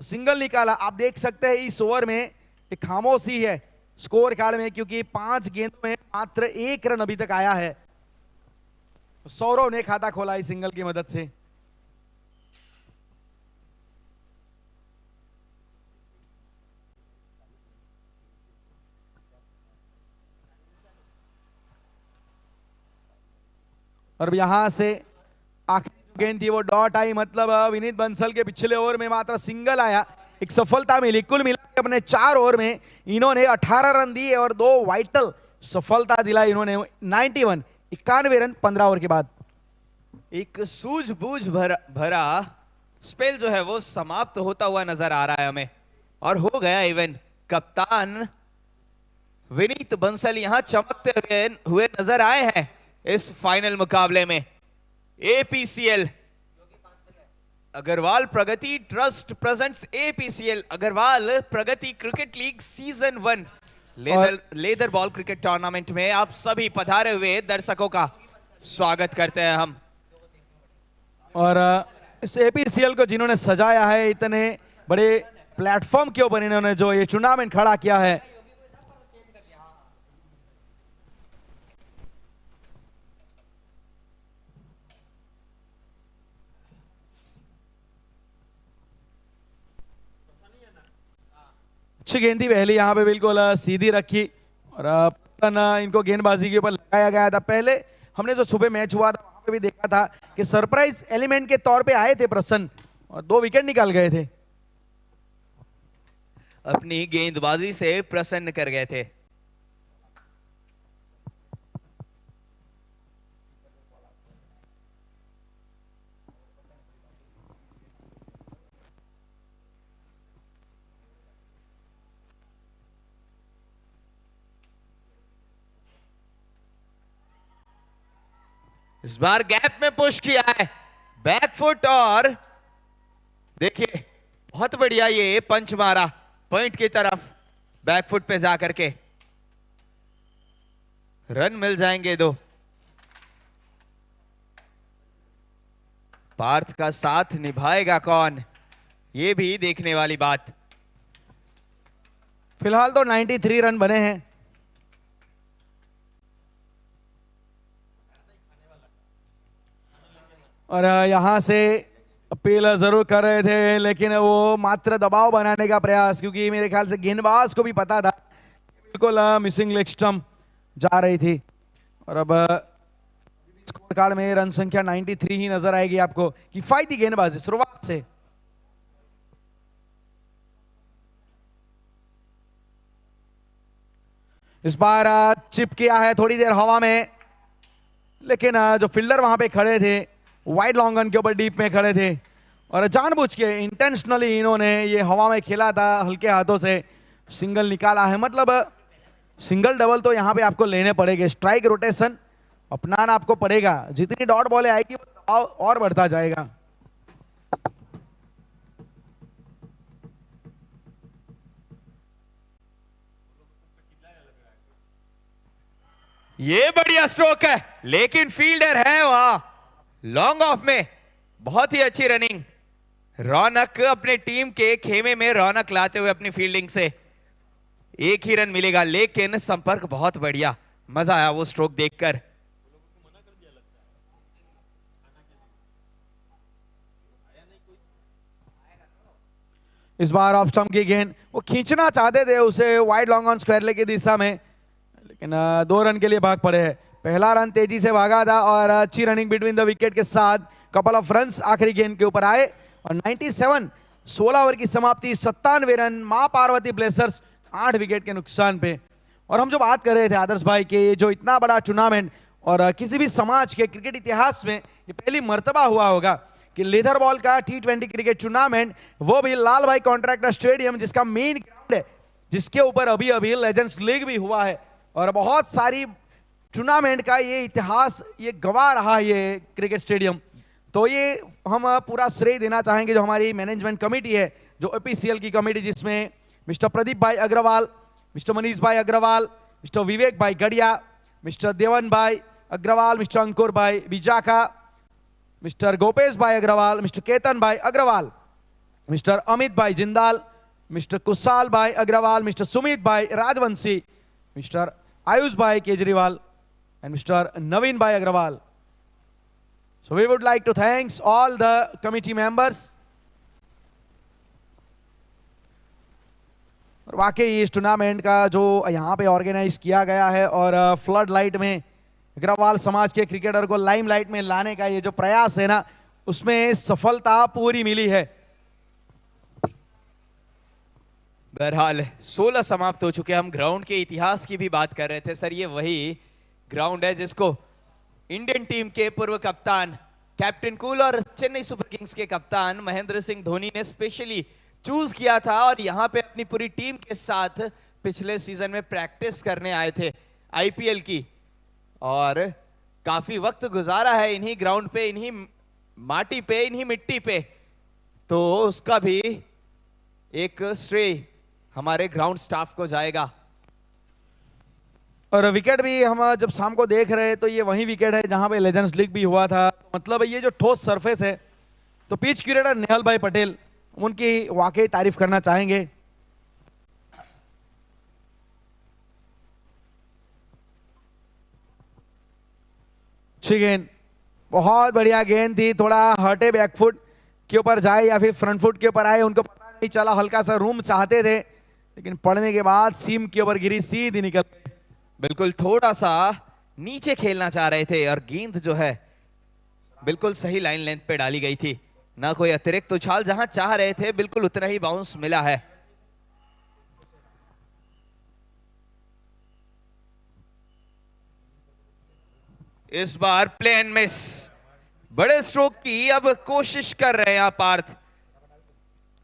सिंगल निकाला। आप देख सकते हैं इस ओवर में एक खामोशी है स्कोर कार्ड में, क्योंकि 5 गेंदों में मात्र 1 रन अभी तक आया है। सौरव ने खाता खोला इस सिंगल की मदद से। और यहां से आखिरी गेंद थी वो डॉट आई, मतलब विनीत बंसल के पिछले ओवर में मात्र सिंगल आया, एक सफलता मिली। कुल मिला के अपने 4 ओवर में इन्होंने 18 रन दिए और 2 वाइटल सफलता दिलाई इन्होंने। 91 रन 15 ओवर के बाद। एक सूझबूझ भरा स्पेल जो है वो समाप्त होता हुआ नजर आ रहा है हमें, और हो गया इवन। कप्तान विनीत बंसल यहां चमकते हुए नजर आए हैं इस फाइनल मुकाबले में। APCL Agarwal Pragati trust presents APCL Agarwal Pragati cricket league season 1 leather ball cricket tournament में आप सभी पधारे हुए दर्शकों का स्वागत करते हैं हम। और इस एपीसीएल को जिन्होंने सजाया है, इतने बड़े प्लेटफॉर्म के ऊपर इन्होंने जो ये टूर्नामेंट खड़ा किया है, अच्छी गेंद थी पहली, यहाँ पे बिल्कुल सीधी रखी और इनको गेंदबाजी के ऊपर लगाया गया था। पहले हमने जो सुबह मैच हुआ था वहां पे भी देखा था कि सरप्राइज एलिमेंट के तौर पे आए थे प्रसन्न और 2 विकेट निकाल गए थे। अपनी गेंदबाजी से प्रसन्न कर गए थे। इस बार गैप में पुश किया है, बैकफुट, और देखिए बहुत बढ़िया ये पंच मारा पॉइंट की तरफ, बैकफुट पे जाकर के रन मिल जाएंगे 2। पार्थ का साथ निभाएगा कौन, ये भी देखने वाली बात। फिलहाल तो 93 रन बने हैं। और यहां से अपील जरूर कर रहे थे, लेकिन वो मात्र दबाव बनाने का प्रयास, क्योंकि मेरे ख्याल से गेंदबाज को भी पता था बिल्कुल मिसिंग लेग स्टंप जा रही थी। और अब स्कोर कार्ड में रन संख्या 93 ही नजर आएगी आपको। किफायती गेंदबाजी शुरुआत से। इस बार चिप किया है थोड़ी देर हवा में, लेकिन जो फील्डर वहां पे खड़े थे वाइड लॉन्ग रन के ऊपर डीप में खड़े थे, और जानबूझ के इंटेंशनली इन्होंने ये हवा में खेला था, हल्के हाथों से सिंगल निकाला है। मतलब सिंगल डबल तो यहां पे आपको लेने पड़ेंगे, स्ट्राइक रोटेशन अपनाना आपको पड़ेगा। जितनी डॉट बॉलें आएगी वो दबाव और बढ़ता जाएगा। ये बढ़िया स्ट्रोक है, लेकिन फील्डर है वहां लॉन्ग ऑफ में। बहुत ही अच्छी रनिंग, रौनक अपने टीम के खेमे में रौनक लाते हुए अपनी फील्डिंग से। एक ही रन मिलेगा, लेकिन संपर्क बहुत बढ़िया, मजा आया वो स्ट्रोक देखकर। इस बार ऑफ स्टंप की गेंद, वो खींचना चाहते थे उसे wide long on square leg की दिशा में, लेकिन 2 रन के लिए भाग पड़े हैं। पहला रन तेजी से भागा था और अच्छी रनिंग बिटवीन द विकेट के साथ कपल ऑफ रन्स आखिरी गेंद के ऊपर आए। और 97 16 ओवर की समाप्ति, 97 रन, मां पार्वती ब्लेजर्स 8 विकेट के नुकसान पे। और हम जो बात कर रहे थे आदर्श भाई के, ये जो इतना बड़ा टूर्नामेंट और किसी भी समाज के क्रिकेट इतिहास में ये पहली मर्तबा हुआ होगा कि लेदर बॉल का T20 क्रिकेट टूर्नामेंट, वो भी लाल भाई कॉन्ट्रैक्टर स्टेडियम, जिसका मेन ग्राउंड है, जिसके ऊपर अभी अभी लेजेंड्स लीग भी हुआ है। और बहुत सारी टूर्नामेंट का ये इतिहास ये गवाह रहा ये क्रिकेट स्टेडियम। तो ये हम पूरा श्रेय देना चाहेंगे जो हमारी मैनेजमेंट कमेटी है, जो एपीसीएल की कमेटी, जिसमें मिस्टर प्रदीप भाई अग्रवाल, मिस्टर मनीष भाई अग्रवाल, मिस्टर विवेक भाई गढ़िया, मिस्टर देवन भाई अग्रवाल, मिस्टर अंकुर भाई विजाखा, मिस्टर गोपेश भाई अग्रवाल, मिस्टर केतन भाई अग्रवाल, मिस्टर अमित भाई जिंदाल, मिस्टर कुशाल भाई अग्रवाल, मिस्टर सुमित भाई राजवंशी, मिस्टर आयुष भाई Kejriwal, and Mr. Naveen Bhai Agrawal. So we would like to thank all the committee members. और वाकई इस टूर्नामेंट का जो यहाँ पे ऑर्गेनाइज किया गया है और फ्लड लाइट में अग्रवाल समाज के क्रिकेटर को लाइमलाइट में लाने का ये जो प्रयास है ना, उसमें सफलता पूरी मिली है। बहरहाल 16 समाप्त हो चुके। हम ग्राउंड के इतिहास की भी बात कर रहे थे सर, ये वही ग्राउंड है जिसको इंडियन टीम के पूर्व कप्तान कैप्टन कूल और चेन्नई सुपर किंग्स के कप्तान महेंद्र सिंह धोनी ने स्पेशली चूज किया था, और यहां पे अपनी पूरी टीम के साथ पिछले सीजन में प्रैक्टिस करने आए थे आईपीएल की, और काफी वक्त गुजारा है इन्हीं ग्राउंड पे, इन्हीं माटी पे, इन्हीं मिट्टी पे। तो उसका भी एक श्रेय हमारे ग्राउंड स्टाफ को जाएगा। और विकेट भी हम जब शाम को देख रहे हैं तो ये वही विकेट है जहां पे लेजेंड्स लीग भी हुआ था। मतलब ये जो ठोस सरफेस है, तो पिच क्यूरेटर नेहल भाई पटेल, उनकी वाकई तारीफ करना चाहेंगे। अच्छी गेंद, बहुत बढ़िया गेंद थी, थोड़ा हटे बैकफुट के ऊपर जाए या फिर फ्रंट फुट के ऊपर आए, उनको पता नहीं चला। हल्का सा रूम चाहते थे, लेकिन पड़ने के बाद सीम के ऊपर गिरी, सीधी निकल। बिल्कुल थोड़ा सा नीचे खेलना चाह रहे थे और गेंद जो है बिल्कुल सही लाइन लेंथ पे डाली गई थी, ना कोई अतिरिक्त उछाल, जहां चाह रहे थे बिल्कुल उतना ही बाउंस मिला है। इस बार प्लेन मिस, बड़े स्ट्रोक की अब कोशिश कर रहे हैं पार्थ।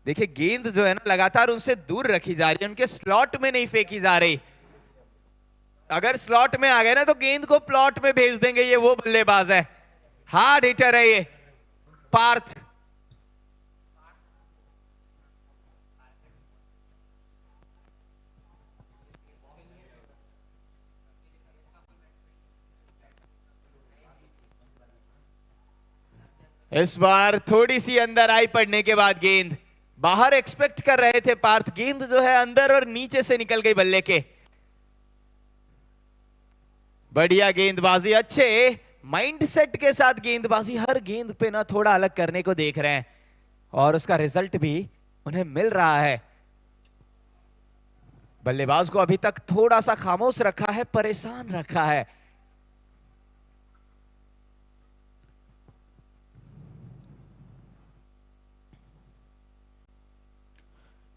देखिए गेंद जो है ना लगातार उनसे दूर रखी जा रही है, उनके स्लॉट में नहीं फेंकी जा रही। अगर स्लॉट में आ गए ना तो गेंद को प्लॉट में भेज देंगे, ये वो बल्लेबाज है। हार्ड हिटर है ये पार्थ। इस बार थोड़ी सी अंदर आई पड़ने के बाद गेंद बाहर एक्सपेक्ट कर रहे थे पार्थ, गेंद जो है अंदर और नीचे से निकल गई बल्ले के। बढ़िया गेंदबाजी, अच्छे माइंडसेट के साथ गेंदबाजी, हर गेंद पे ना थोड़ा अलग करने को देख रहे हैं और उसका रिजल्ट भी उन्हें मिल रहा है। बल्लेबाज को अभी तक थोड़ा सा खामोश रखा है, परेशान रखा है।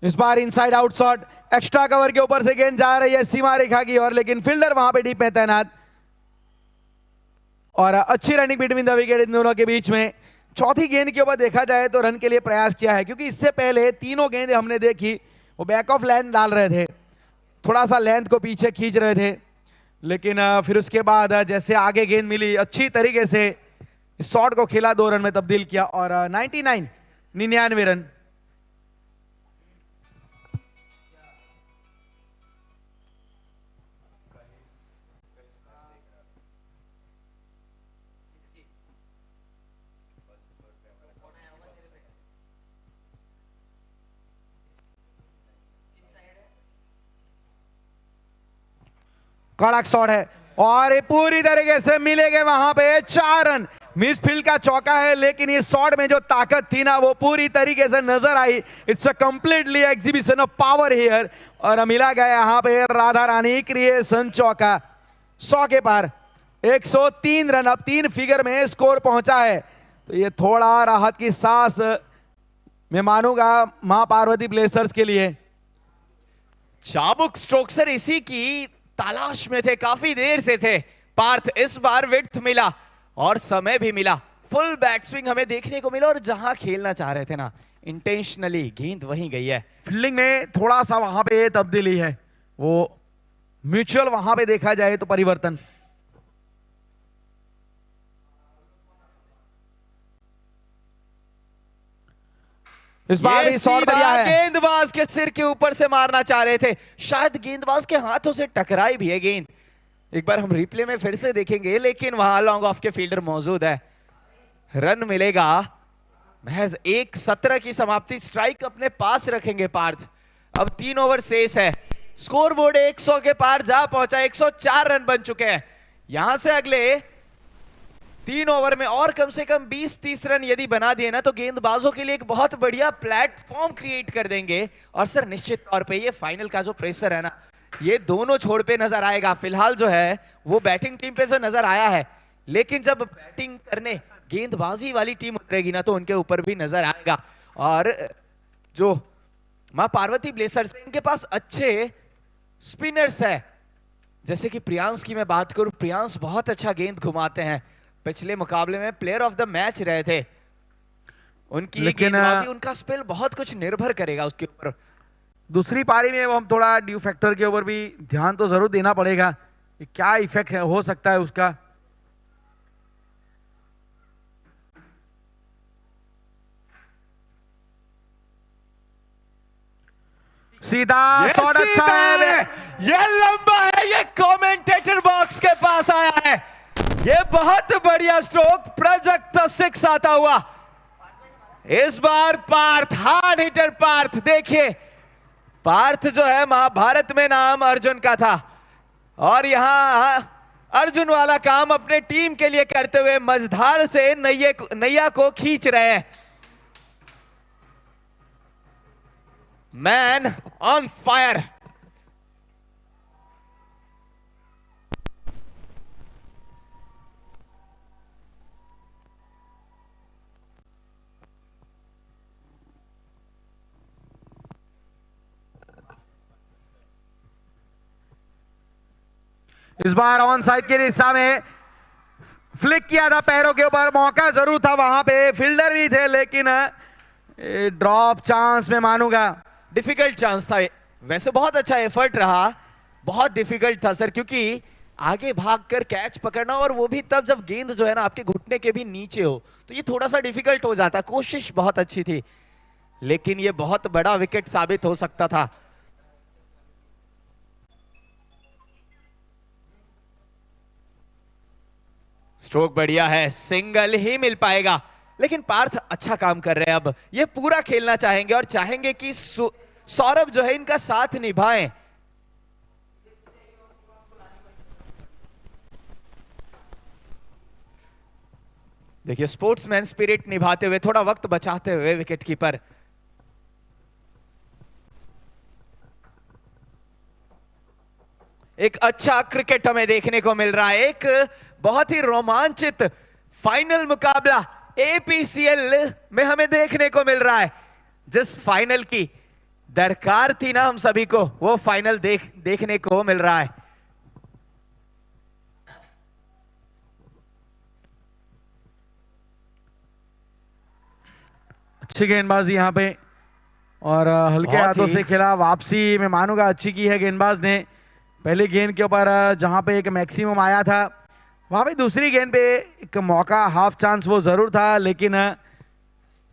इस बार inside out shot, extra cover के ऊपर से गेंद जा रही है सीमा रेखा की ओर, लेकिन फील्डर वहां पे डीप में तैनात और अच्छी रनिंग बिटवीन द विकेट इन दोनों के बीच में। चौथी गेंद के ऊपर देखा जाए तो रन के लिए प्रयास किया है, क्योंकि इससे पहले तीनों गेंदें हमने देखी वो बैक ऑफ लेंथ डाल रहे थे, थोड़ा सा लेंथ को पीछे खींच रहे थे, लेकिन फिर उसके बाद जैसे आगे गेंद मिली अच्छी तरीके से इस शॉट को खेला, 2 रन में तब्दील किया और 99 रन। कड़क शॉट है और ये पूरी तरीके से मिलेंगे वहां पे 4 रन। मिसफील्ड का चौका है, लेकिन ये शॉट में जो ताकत थी ना वो पूरी तरीके से नजर आई। It's a completely exhibition of power here और मिला गया यहां पे राधा रानी क्रिएशन चौका। 100 के पार 103 रन, अब 3 फिगर में स्कोर पहुंचा है, तो ये थोड़ा राहत की सांस मैं मानूंगा मां पार्वती ब्लेजर्स के लिए। चाबुक स्ट्रोक्सर इसी की तलाश में थे, काफी देर से थे पार्थ। इस बार विड्थ मिला और समय भी मिला, फुल बैक स्विंग हमें देखने को मिला और जहां खेलना चाह रहे थे ना इंटेंशनली गेंद वहीं गई है। फील्डिंग में थोड़ा सा वहां पे तब्दीली है, वो म्यूचुअल वहां पे देखा जाए तो परिवर्तन। इस बार भी शॉट बढ़िया है, गेंदबाज के सिर के ऊपर से मारना चाह रहे थे, शायद गेंदबाज के हाथों से टकराई भी है गेंद। एक बार हम रिप्ले में फिर से देखेंगे, लेकिन वहां लॉन्ग ऑफ के फील्डर मौजूद है। रन मिलेगा, महज 1-17 की समाप्ति, स्ट्राइक अपने पास रखेंगे पार्थ। अब 3 ओवर शेष है, स्कोर बोर्ड 100 के पार जा पहुंचा, 104 रन बन चुके हैं। यहां से अगले 3 ओवर में और कम से कम 20-30 रन यदि बना दिए ना तो गेंदबाजों के लिए एक बहुत बढ़िया प्लेटफॉर्म क्रिएट कर देंगे। और सर निश्चित तौर पे ये फाइनल का जो प्रेशर है ना ये दोनों छोड़ पे नजर आएगा। फिलहाल जो है वो बैटिंग टीम पे जो नजर आया है, लेकिन जब बैटिंग करने गेंदबाजी वाली टीम उतरेगी ना तो उनके ऊपर भी नजर आएगा। और जो मां पार्वती ब्लेजर्स इनके पास अच्छे स्पिनर्स है, जैसे कि प्रियांश की मैं बात करूं, प्रियांश बहुत अच्छा गेंद घुमाते हैं, पिछले मुकाबले में प्लेयर ऑफ द मैच रहे थे। उनकी गेंदबाजी, उनका स्पेल बहुत कुछ निर्भर करेगा उसके ऊपर। दूसरी पारी में हम थोड़ा ड्यू फैक्टर के ऊपर भी ध्यान तो जरूर देना पड़ेगा, क्या इफेक्ट हो सकता है उसका। सीधा शॉट अच्छा है, ये लंबा है, ये कमेंटेटर बॉक्स के पास आया है, ये बहुत बढ़िया स्ट्रोक, प्रोजेक्ट 6 आता हुआ। इस बार पार्थ, हार्ड हिटर पार्थ। देखिए पार्थ जो है महाभारत में नाम अर्जुन का था और यहां अर्जुन वाला काम अपने टीम के लिए करते हुए मझधार से नैया को खींच रहे हैं। Man on fire. इस बार ऑन साइड की दिशा में फ्लिक किया था पैरों के ऊपर, मौका जरूर था वहां पे, फील्डर भी थे, लेकिन ड्रॉप चांस में मानूंगा। डिफिकल्ट चांस था, वैसे बहुत अच्छा एफर्ट रहा, बहुत डिफिकल्ट था सर, क्योंकि आगे भागकर कैच पकड़ना, और वो भी तब जब गेंद जो है ना आपके घुटने के भी नीचे हो, तो ये थोड़ा सा डिफिकल्ट हो जाता है। कोशिश बहुत अच्छी थी, लेकिन ये बहुत बड़ा विकेट साबित हो सकता था। स्ट्रोक बढ़िया है, सिंगल ही मिल पाएगा, लेकिन पार्थ अच्छा काम कर रहे हैं। अब ये पूरा खेलना चाहेंगे और चाहेंगे कि सौरभ जो है इनका साथ निभाएं। देखिए स्पोर्ट्समैन स्पिरिट निभाते हुए, थोड़ा वक्त बचाते हुए विकेट कीपर। एक अच्छा क्रिकेट हमें देखने को मिल रहा है, एक बहुत ही रोमांचित फाइनल मुकाबला एपीसीएल में हमें देखने को मिल रहा है। जिस फाइनल की दरकार थी ना हम सभी को, वो फाइनल देखने को मिल रहा है। अच्छी गेंदबाजी यहाँ पे, और हल्के हाथों से खेला। वापसी मैं मानूंगा अच्छी की है गेंदबाज ने। पहली गेंद के ऊपर जहाँ पे एक मैक्सिमम आया था, वहाँ पे दूसरी गेंद पे एक मौका, हाफ चांस वो जरूर था, लेकिन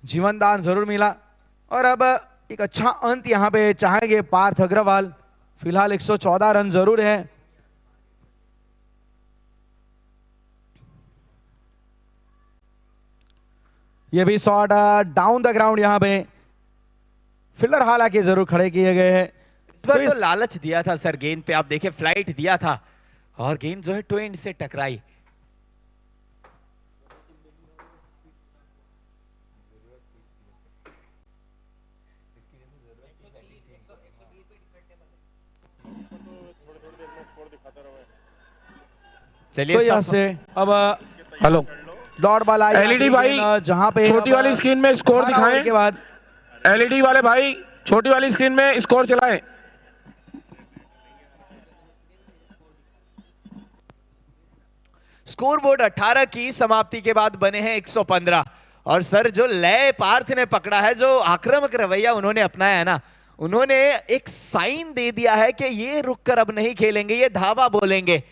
जीवनदान जरूर मिला। और अब एक अच्छा अंत यहाँ पे चाहेंगे पार्थ अग्रवाल। फिलहाल 114 रन जरूर है। ये भी शॉट डाउन द ग्राउंड, यहाँ पे फील्डर हालांकि जरूर खड़े किए गए हैं। इस बार तो लालच दिया था सर गेंद पे, आप देखिए फ्लाइट दिया था और गेंद जो है टू एंड से टकराई। चलिए तो यहाँ से अब हेलो डॉट बॉल आई। एलईडी भाई, जहां पे छोटी वाली स्क्रीन में स्कोर दिखाएं। के बाद एलईडी वाले भाई छोटी वाली स्क्रीन में स्कोर चलाएं। स्कोरबोर्ड 18 की समाप्ति के बाद बने हैं 115। और सर जो लय पार्थ ने पकड़ा है, जो आक्रामक रवैया उन्होंने अपनाया है ना, उन्होंने एक साइन दे दिया है कि ये रुककर अब नहीं खेलेंगे, ये धावा बोलेंगे।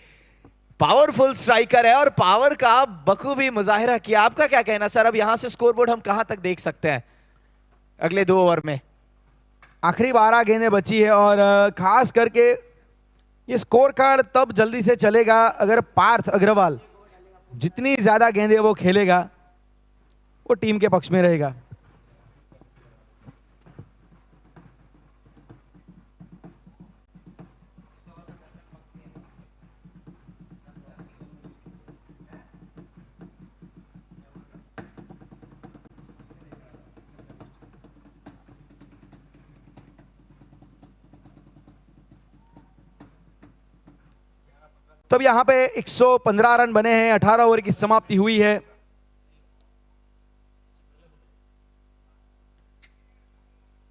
पावरफुल स्ट्राइकर है और पावर का बखूबी मुजाहिरा किया। आपका क्या कहना सर, अब यहां से स्कोरबोर्ड हम कहां तक देख सकते हैं अगले 2 ओवर में? आखिरी 12 गेंदें बची है, और खास करके ये स्कोर कार्ड तब जल्दी से चलेगा अगर पार्थ अग्रवाल जितनी ज्यादा गेंदें वो खेलेगा, वो टीम के पक्ष में रहेगा। तब यहां पे 115 रन बने हैं, 18 ओवर की समाप्ति हुई है।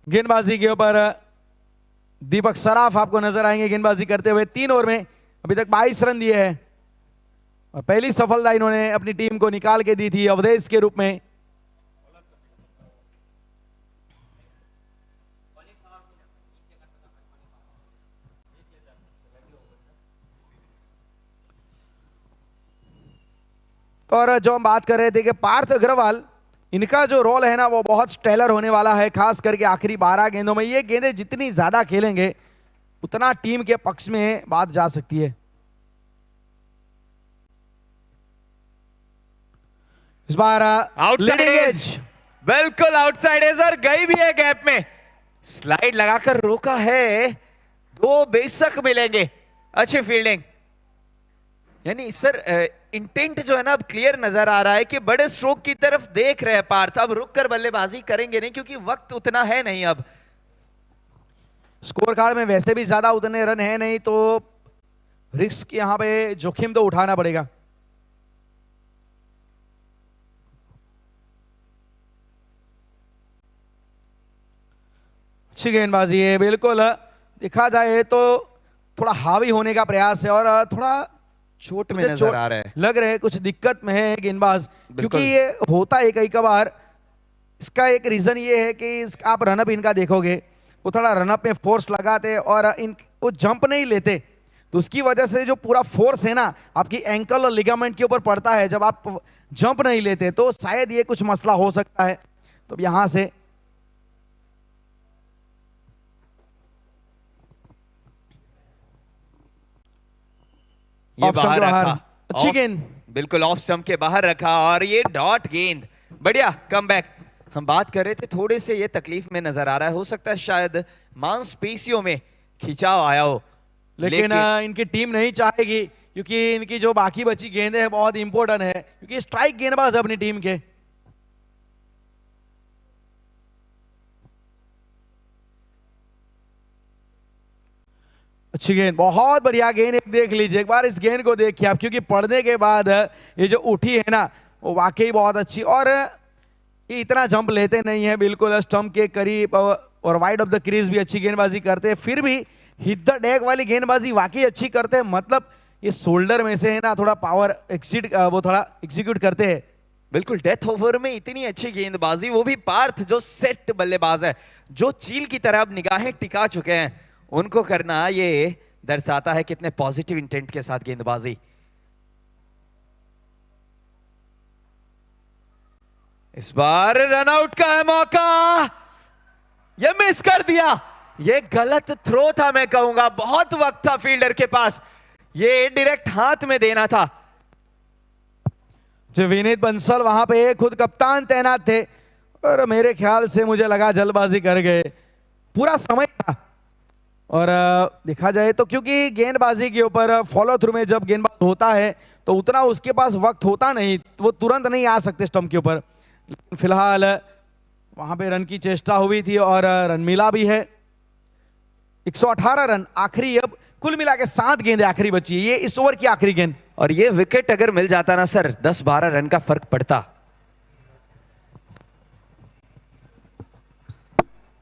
गेंदबाजी के ऊपर दीपक सराफ आपको नजर आएंगे गेंदबाजी करते हुए। 3 ओवर में अभी तक 22 रन दिए हैं, और पहली सफलता इन्होंने अपनी टीम को निकाल के दी थी अवधेश के रूप में। और जो हम बात कर रहे थे कि पार्थ अग्रवाल, इनका जो रोल है ना वो बहुत स्टेलर होने वाला है, खास करके आखिरी 12 गेंदों में। ये गेंदें जितनी ज्यादा खेलेंगे उतना टीम के पक्ष में बात जा सकती है। इस बार लीडिंग एज, बिल्कुल आउटसाइड एज, और गई भी है गैप में, स्लाइड लगाकर रोका है। 2 बेशक मिलेंगे। अच्छी फील्डिंग, यानी सर इंटेंट जो है ना अब क्लियर नजर आ रहा है कि बड़े स्ट्रोक की तरफ देख रहे हैं पार्थ। अब रुककर बल्लेबाजी करेंगे नहीं, क्योंकि वक्त उतना है नहीं। अब स्कोर कार्ड में वैसे भी ज्यादा उतने रन है नहीं, तो रिस्क यहां पे जोखिम तो उठाना पड़ेगा। अच्छी गेंदबाजी है, बिल्कुल देखा जाए तो थोड़ा हावी होने का प्रयास है, और थोड़ा चोट में नजर आ रहा है, लग रहे हैं कुछ दिक्कत में है गेंदबाज, क्योंकि ये होता है कई बार। इसका एक रीजन ये है कि आप रनअप इनका देखोगे, वो थोड़ा रनअप में फोर्स लगाते और इन वो जंप नहीं लेते, तो उसकी वजह से जो पूरा फोर्स है ना आपकी एंकल और लिगामेंट के ऊपर पड़ता है जब आप जंप नहीं लेते, तो शायद ये कुछ मसला हो सकता है। तो अब यहां से ये ऑफ स्टंप बाहर के बाहर। रखा, अच्छी ऑफ- गेंद। बिल्कुल ऑफ स्टंप के बाहर रखा और ये डॉट गेंद, बढ़िया कमबैक। हम बात कर रहे थे थोड़े से ये तकलीफ में नजर आ रहा है, हो सकता है शायद मांसपेशियों में खिंचाव आया हो, लेकिन इनकी टीम नहीं चाहेगी क्योंकि इनकी जो बाकी बची गेंदें हैं बहुत इंपॉर्टेंट है, क्योंकि स्ट्राइक गेंदबाज है अपनी टीम के। अच्छी गेंद, बहुत बढ़िया गेंद। एक देख लीजिए, एक बार इस गेंद को देखिए आप, क्योंकि पढ़ने के बाद ये जो उठी है ना वो वाकई बहुत अच्छी। और ये इतना जंप लेते नहीं है, बिल्कुल स्टंप के करीब और वाइड ऑफ द क्रीज भी अच्छी गेंदबाजी करते हैं, फिर भी हिट द डेक वाली गेंदबाजी वाकई अच्छी करते हैं। मतलब ये शोल्डर में से है ना थोड़ा पावर वो थोड़ा एग्जीक्यूट करते हैं। बिल्कुल डेथ ओवर में इतनी अच्छी गेंदबाजी, वो भी पार्थ जो सेट बल्लेबाज है, जो चील की तरह अब निगाहें टिका चुके हैं, उनको करना ये दर्शाता है कितने पॉजिटिव इंटेंट के साथ गेंदबाजी। इस बार रनआउट का है मौका, ये मिस कर दिया, ये गलत थ्रो था मैं कहूंगा, बहुत वक्त था फील्डर के पास, ये डायरेक्ट हाथ में देना था। जो विनीत बंसल वहां पे खुद कप्तान तैनात थे और मेरे ख्याल से मुझे लगा जल्दबाजी कर गए, पूरा समय था। और देखा जाए तो क्योंकि गेंदबाजी के ऊपर फॉलो थ्रू में जब गेंदबाज होता है तो उतना उसके पास वक्त होता नहीं, वो तुरंत नहीं आ सकते स्टंप के ऊपर। लेकिन फिलहाल वहां पे रन की चेष्टा हुई थी और रन मिला भी है। 118 रन आखिरी, अब कुल मिला के 7 गेंदें आखिरी बची है, ये इस ओवर की आखिरी गेंद। और ये विकेट अगर मिल जाता ना सर, 10-12 रन का फर्क पड़ता।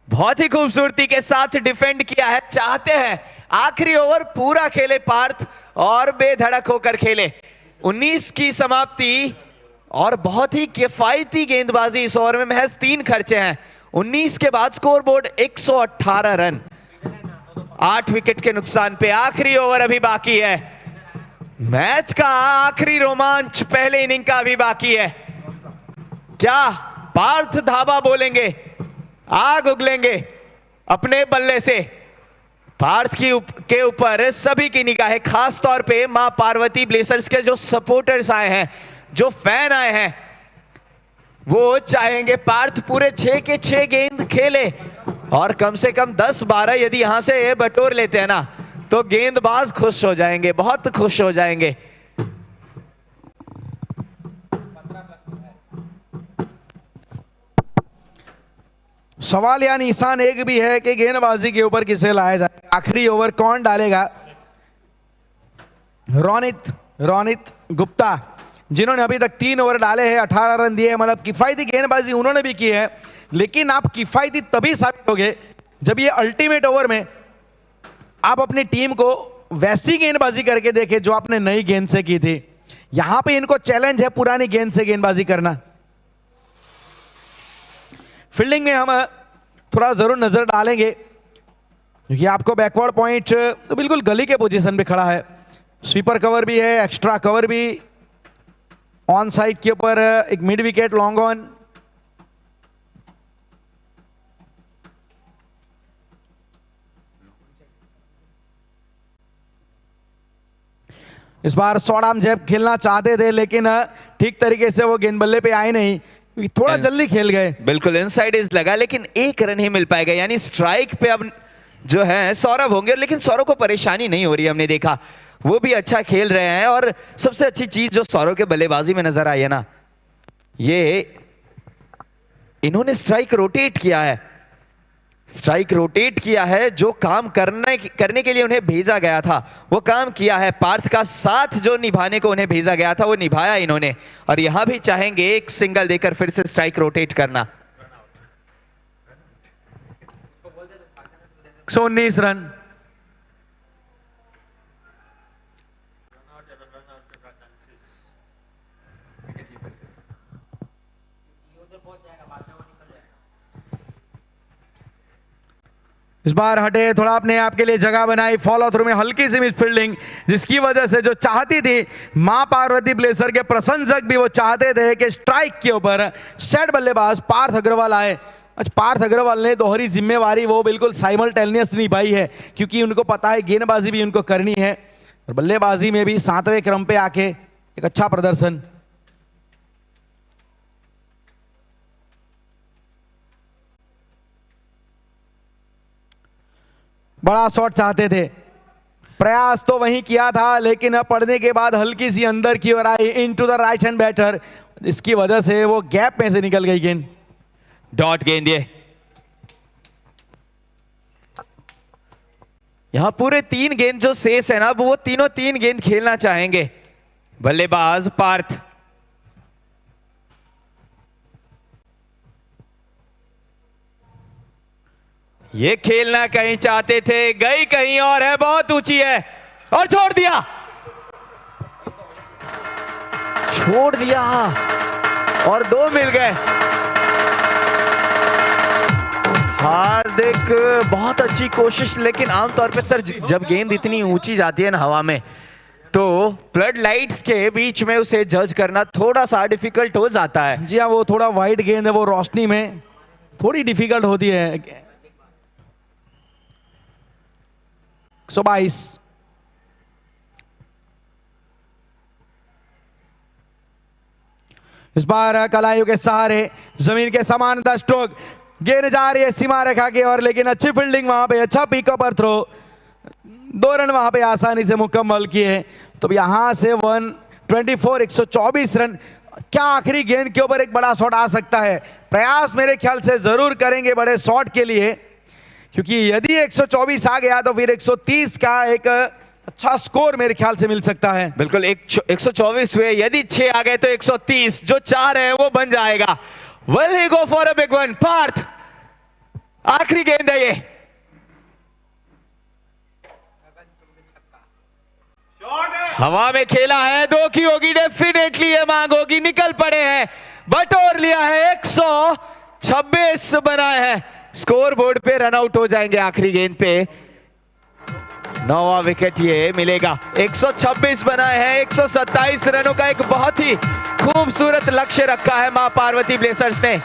बहुत ही खूबसूरती के साथ डिफेंड किया है, चाहते हैं आखिरी ओवर पूरा खेले पार्थ और बेधड़क होकर खेले। 19 की समाप्ति और बहुत ही किफायती गेंदबाजी इस ओवर में, महज 3 खर्चे हैं। 19 के बाद स्कोर बोर्ड 118 रन, 8 विकेट के नुकसान पे। आखिरी ओवर अभी बाकी है, मैच का आखिरी रोमांच पहले इनिंग का अभी बाकी है। क्या पार्थ धाबा बोलेंगे, आग उगलेंगे अपने बल्ले से? पार्थ के ऊपर सभी की निगाहें, खास तौर पे मां पार्वती ब्लेजर्स के जो सपोर्टर्स आए हैं, जो फैन आए हैं, वो चाहेंगे पार्थ पूरे 6 के 6 गेंद खेले और कम से कम 10-12 यदि यहां से बटोर लेते हैं ना तो गेंदबाज खुश हो जाएंगे, बहुत खुश हो जाएंगे। सवाल या निशान एक भी है कि गेंदबाजी के ऊपर किसे लाया जाए, आखिरी ओवर कौन डालेगा? रोनित गुप्ता, जिन्होंने अभी तक 3 ओवर डाले हैं, 18 रन दिए, मतलब किफायती गेंदबाजी उन्होंने भी की है। लेकिन आप किफायती तभी साबित होगे जब ये अल्टीमेट ओवर में आप अपनी टीम को वैसी गेंदबाजी करके देखें जो आपने नई गेंद से की थी। यहां पे इनको चैलेंज है पुरानी गेंद से गेंदबाजी करना। फील्डिंग में हम थोड़ा जरूर नजर डालेंगे क्योंकि आपको बैकवर्ड पॉइंट तो बिल्कुल गली के पोजीशन पे खड़ा है, स्वीपर कवर भी है, एक्स्ट्रा कवर भी, ऑन साइड के ऊपर एक मिड विकेट लॉन्ग ऑन। इस बार शॉर्ट जैब खेलना चाहते थे लेकिन ठीक तरीके से वो गेंद बल्ले पे आए नहीं, थोड़ा जल्दी खेल गए। बिल्कुल इनसाइड एज लगा लेकिन 1 रन ही मिल पाएगा, यानी स्ट्राइक पे अब जो है सौरभ होंगे। लेकिन सौरभ को परेशानी नहीं हो रही, हमने देखा वो भी अच्छा खेल रहे हैं। और सबसे अच्छी चीज जो सौरभ के बल्लेबाजी में नजर आई है ना, ये इन्होंने स्ट्राइक रोटेट किया है, स्ट्राइक रोटेट किया है। जो काम करने के लिए उन्हें भेजा गया था वो काम किया है। पार्थ का साथ जो निभाने को उन्हें भेजा गया था वो निभाया इन्होंने, और यहां भी चाहेंगे एक सिंगल देकर फिर से स्ट्राइक रोटेट करना। 119 रन। इस बार हटे, थोड़ा अपने आप के लिए जगह बनाई, फॉलो थ्रू में हल्की सी मिस फील्डिंग, जिसकी वजह से जो चाहती थी मां पार्वती ब्लेजर के प्रशंसक भी, वो चाहते थे कि स्ट्राइक के ऊपर सेट बल्लेबाज पार्थ अग्रवाल आए। आज पार्थ अग्रवाल ने दोहरी जिम्मेवारी वो बिल्कुल साइमल्टेनियस निभाई है, क्योंकि उनको पता है गेंदबाजी भी उनको करनी है और बल्लेबाजी में भी 7वें क्रम पे आके एक अच्छा प्रदर्शन। बड़ा शॉट चाहते थे, प्रयास तो वहीं किया था, लेकिन अब पड़ने के बाद हल्की सी अंदर की ओर आई into the right hand batter, जिसकी वजह से वो गैप में से निकल गई गेंद। डॉट गेंद ये। यहां पूरे 3 गेंद जो शेष है ना, वो तीनों 3 गेंद खेलना चाहेंगे बल्लेबाज पार्थ। ये खेलना कहीं चाहते थे, गई कहीं और है, बहुत ऊंची है और छोड़ दिया, छोड़ दिया और 2 मिल गए। हार्दिक बहुत अच्छी कोशिश, लेकिन आमतौर पे सर जब गेंद इतनी ऊंची जाती है ना हवा में, तो फ्लड लाइट्स के बीच में उसे जज करना थोड़ा सा डिफिकल्ट हो जाता है। जी हाँ, वो थोड़ा वाइड गेंद है, वो रोशनी में थोड़ी डिफिकल्ट होती है। 122। इस बार कलाइयों के सहारे जमीन के समान 10 स्ट्रोक, गेंद जा रही है सीमा रेखा की ओर, लेकिन अच्छी फील्डिंग वहां पे, अच्छा पिकअप और थ्रो, 2 रन वहां पे आसानी से मुकम्मल किए। तो यहां से 124, 124 रन। क्या आखिरी गेंद के ऊपर एक बड़ा शॉट आ सकता है? प्रयास मेरे ख्याल से जरूर करेंगे बड़े शॉट के लिए, क्योंकि यदि 124 आ गया तो फिर 130 का एक अच्छा स्कोर मेरे ख्याल से मिल सकता है। बिल्कुल, 124 हुए, यदि 6 आ गए तो 130, जो 4 है वो बन जाएगा। Will he go for a big one? Partha, आखिरी गेंद है ये। हवा में खेला है, 2 की होगी डेफिनेटली, ये मांग होगी, निकल पड़े हैं, बटोर लिया है, 126 बनाए हैं, स्कोर बोर्ड पे रन आउट हो जाएंगे आखिरी गेंद पे। 9वां विकेट ये मिलेगा। 126 बनाए हैं, 127 रनों का एक बहुत ही खूबसूरत लक्ष्य रखा है मां पार्वती ब्लेजर्स ने,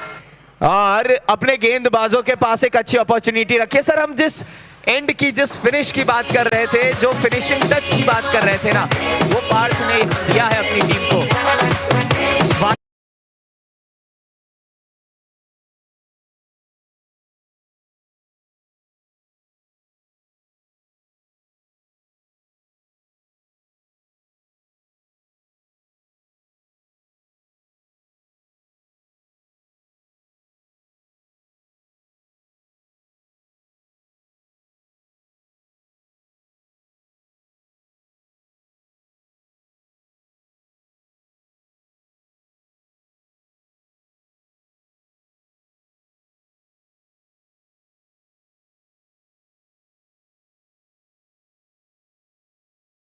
और अपने गेंदबाजों के पास एक अच्छी अपॉर्चुनिटी रखी है। सर, हम जिस एंड की, जिस फिनिश की बात कर रहे थे, जो फिनिशिंग टच की बात कर रहे थे ना, वो पार्थ ने दिया है अपनी टीम को।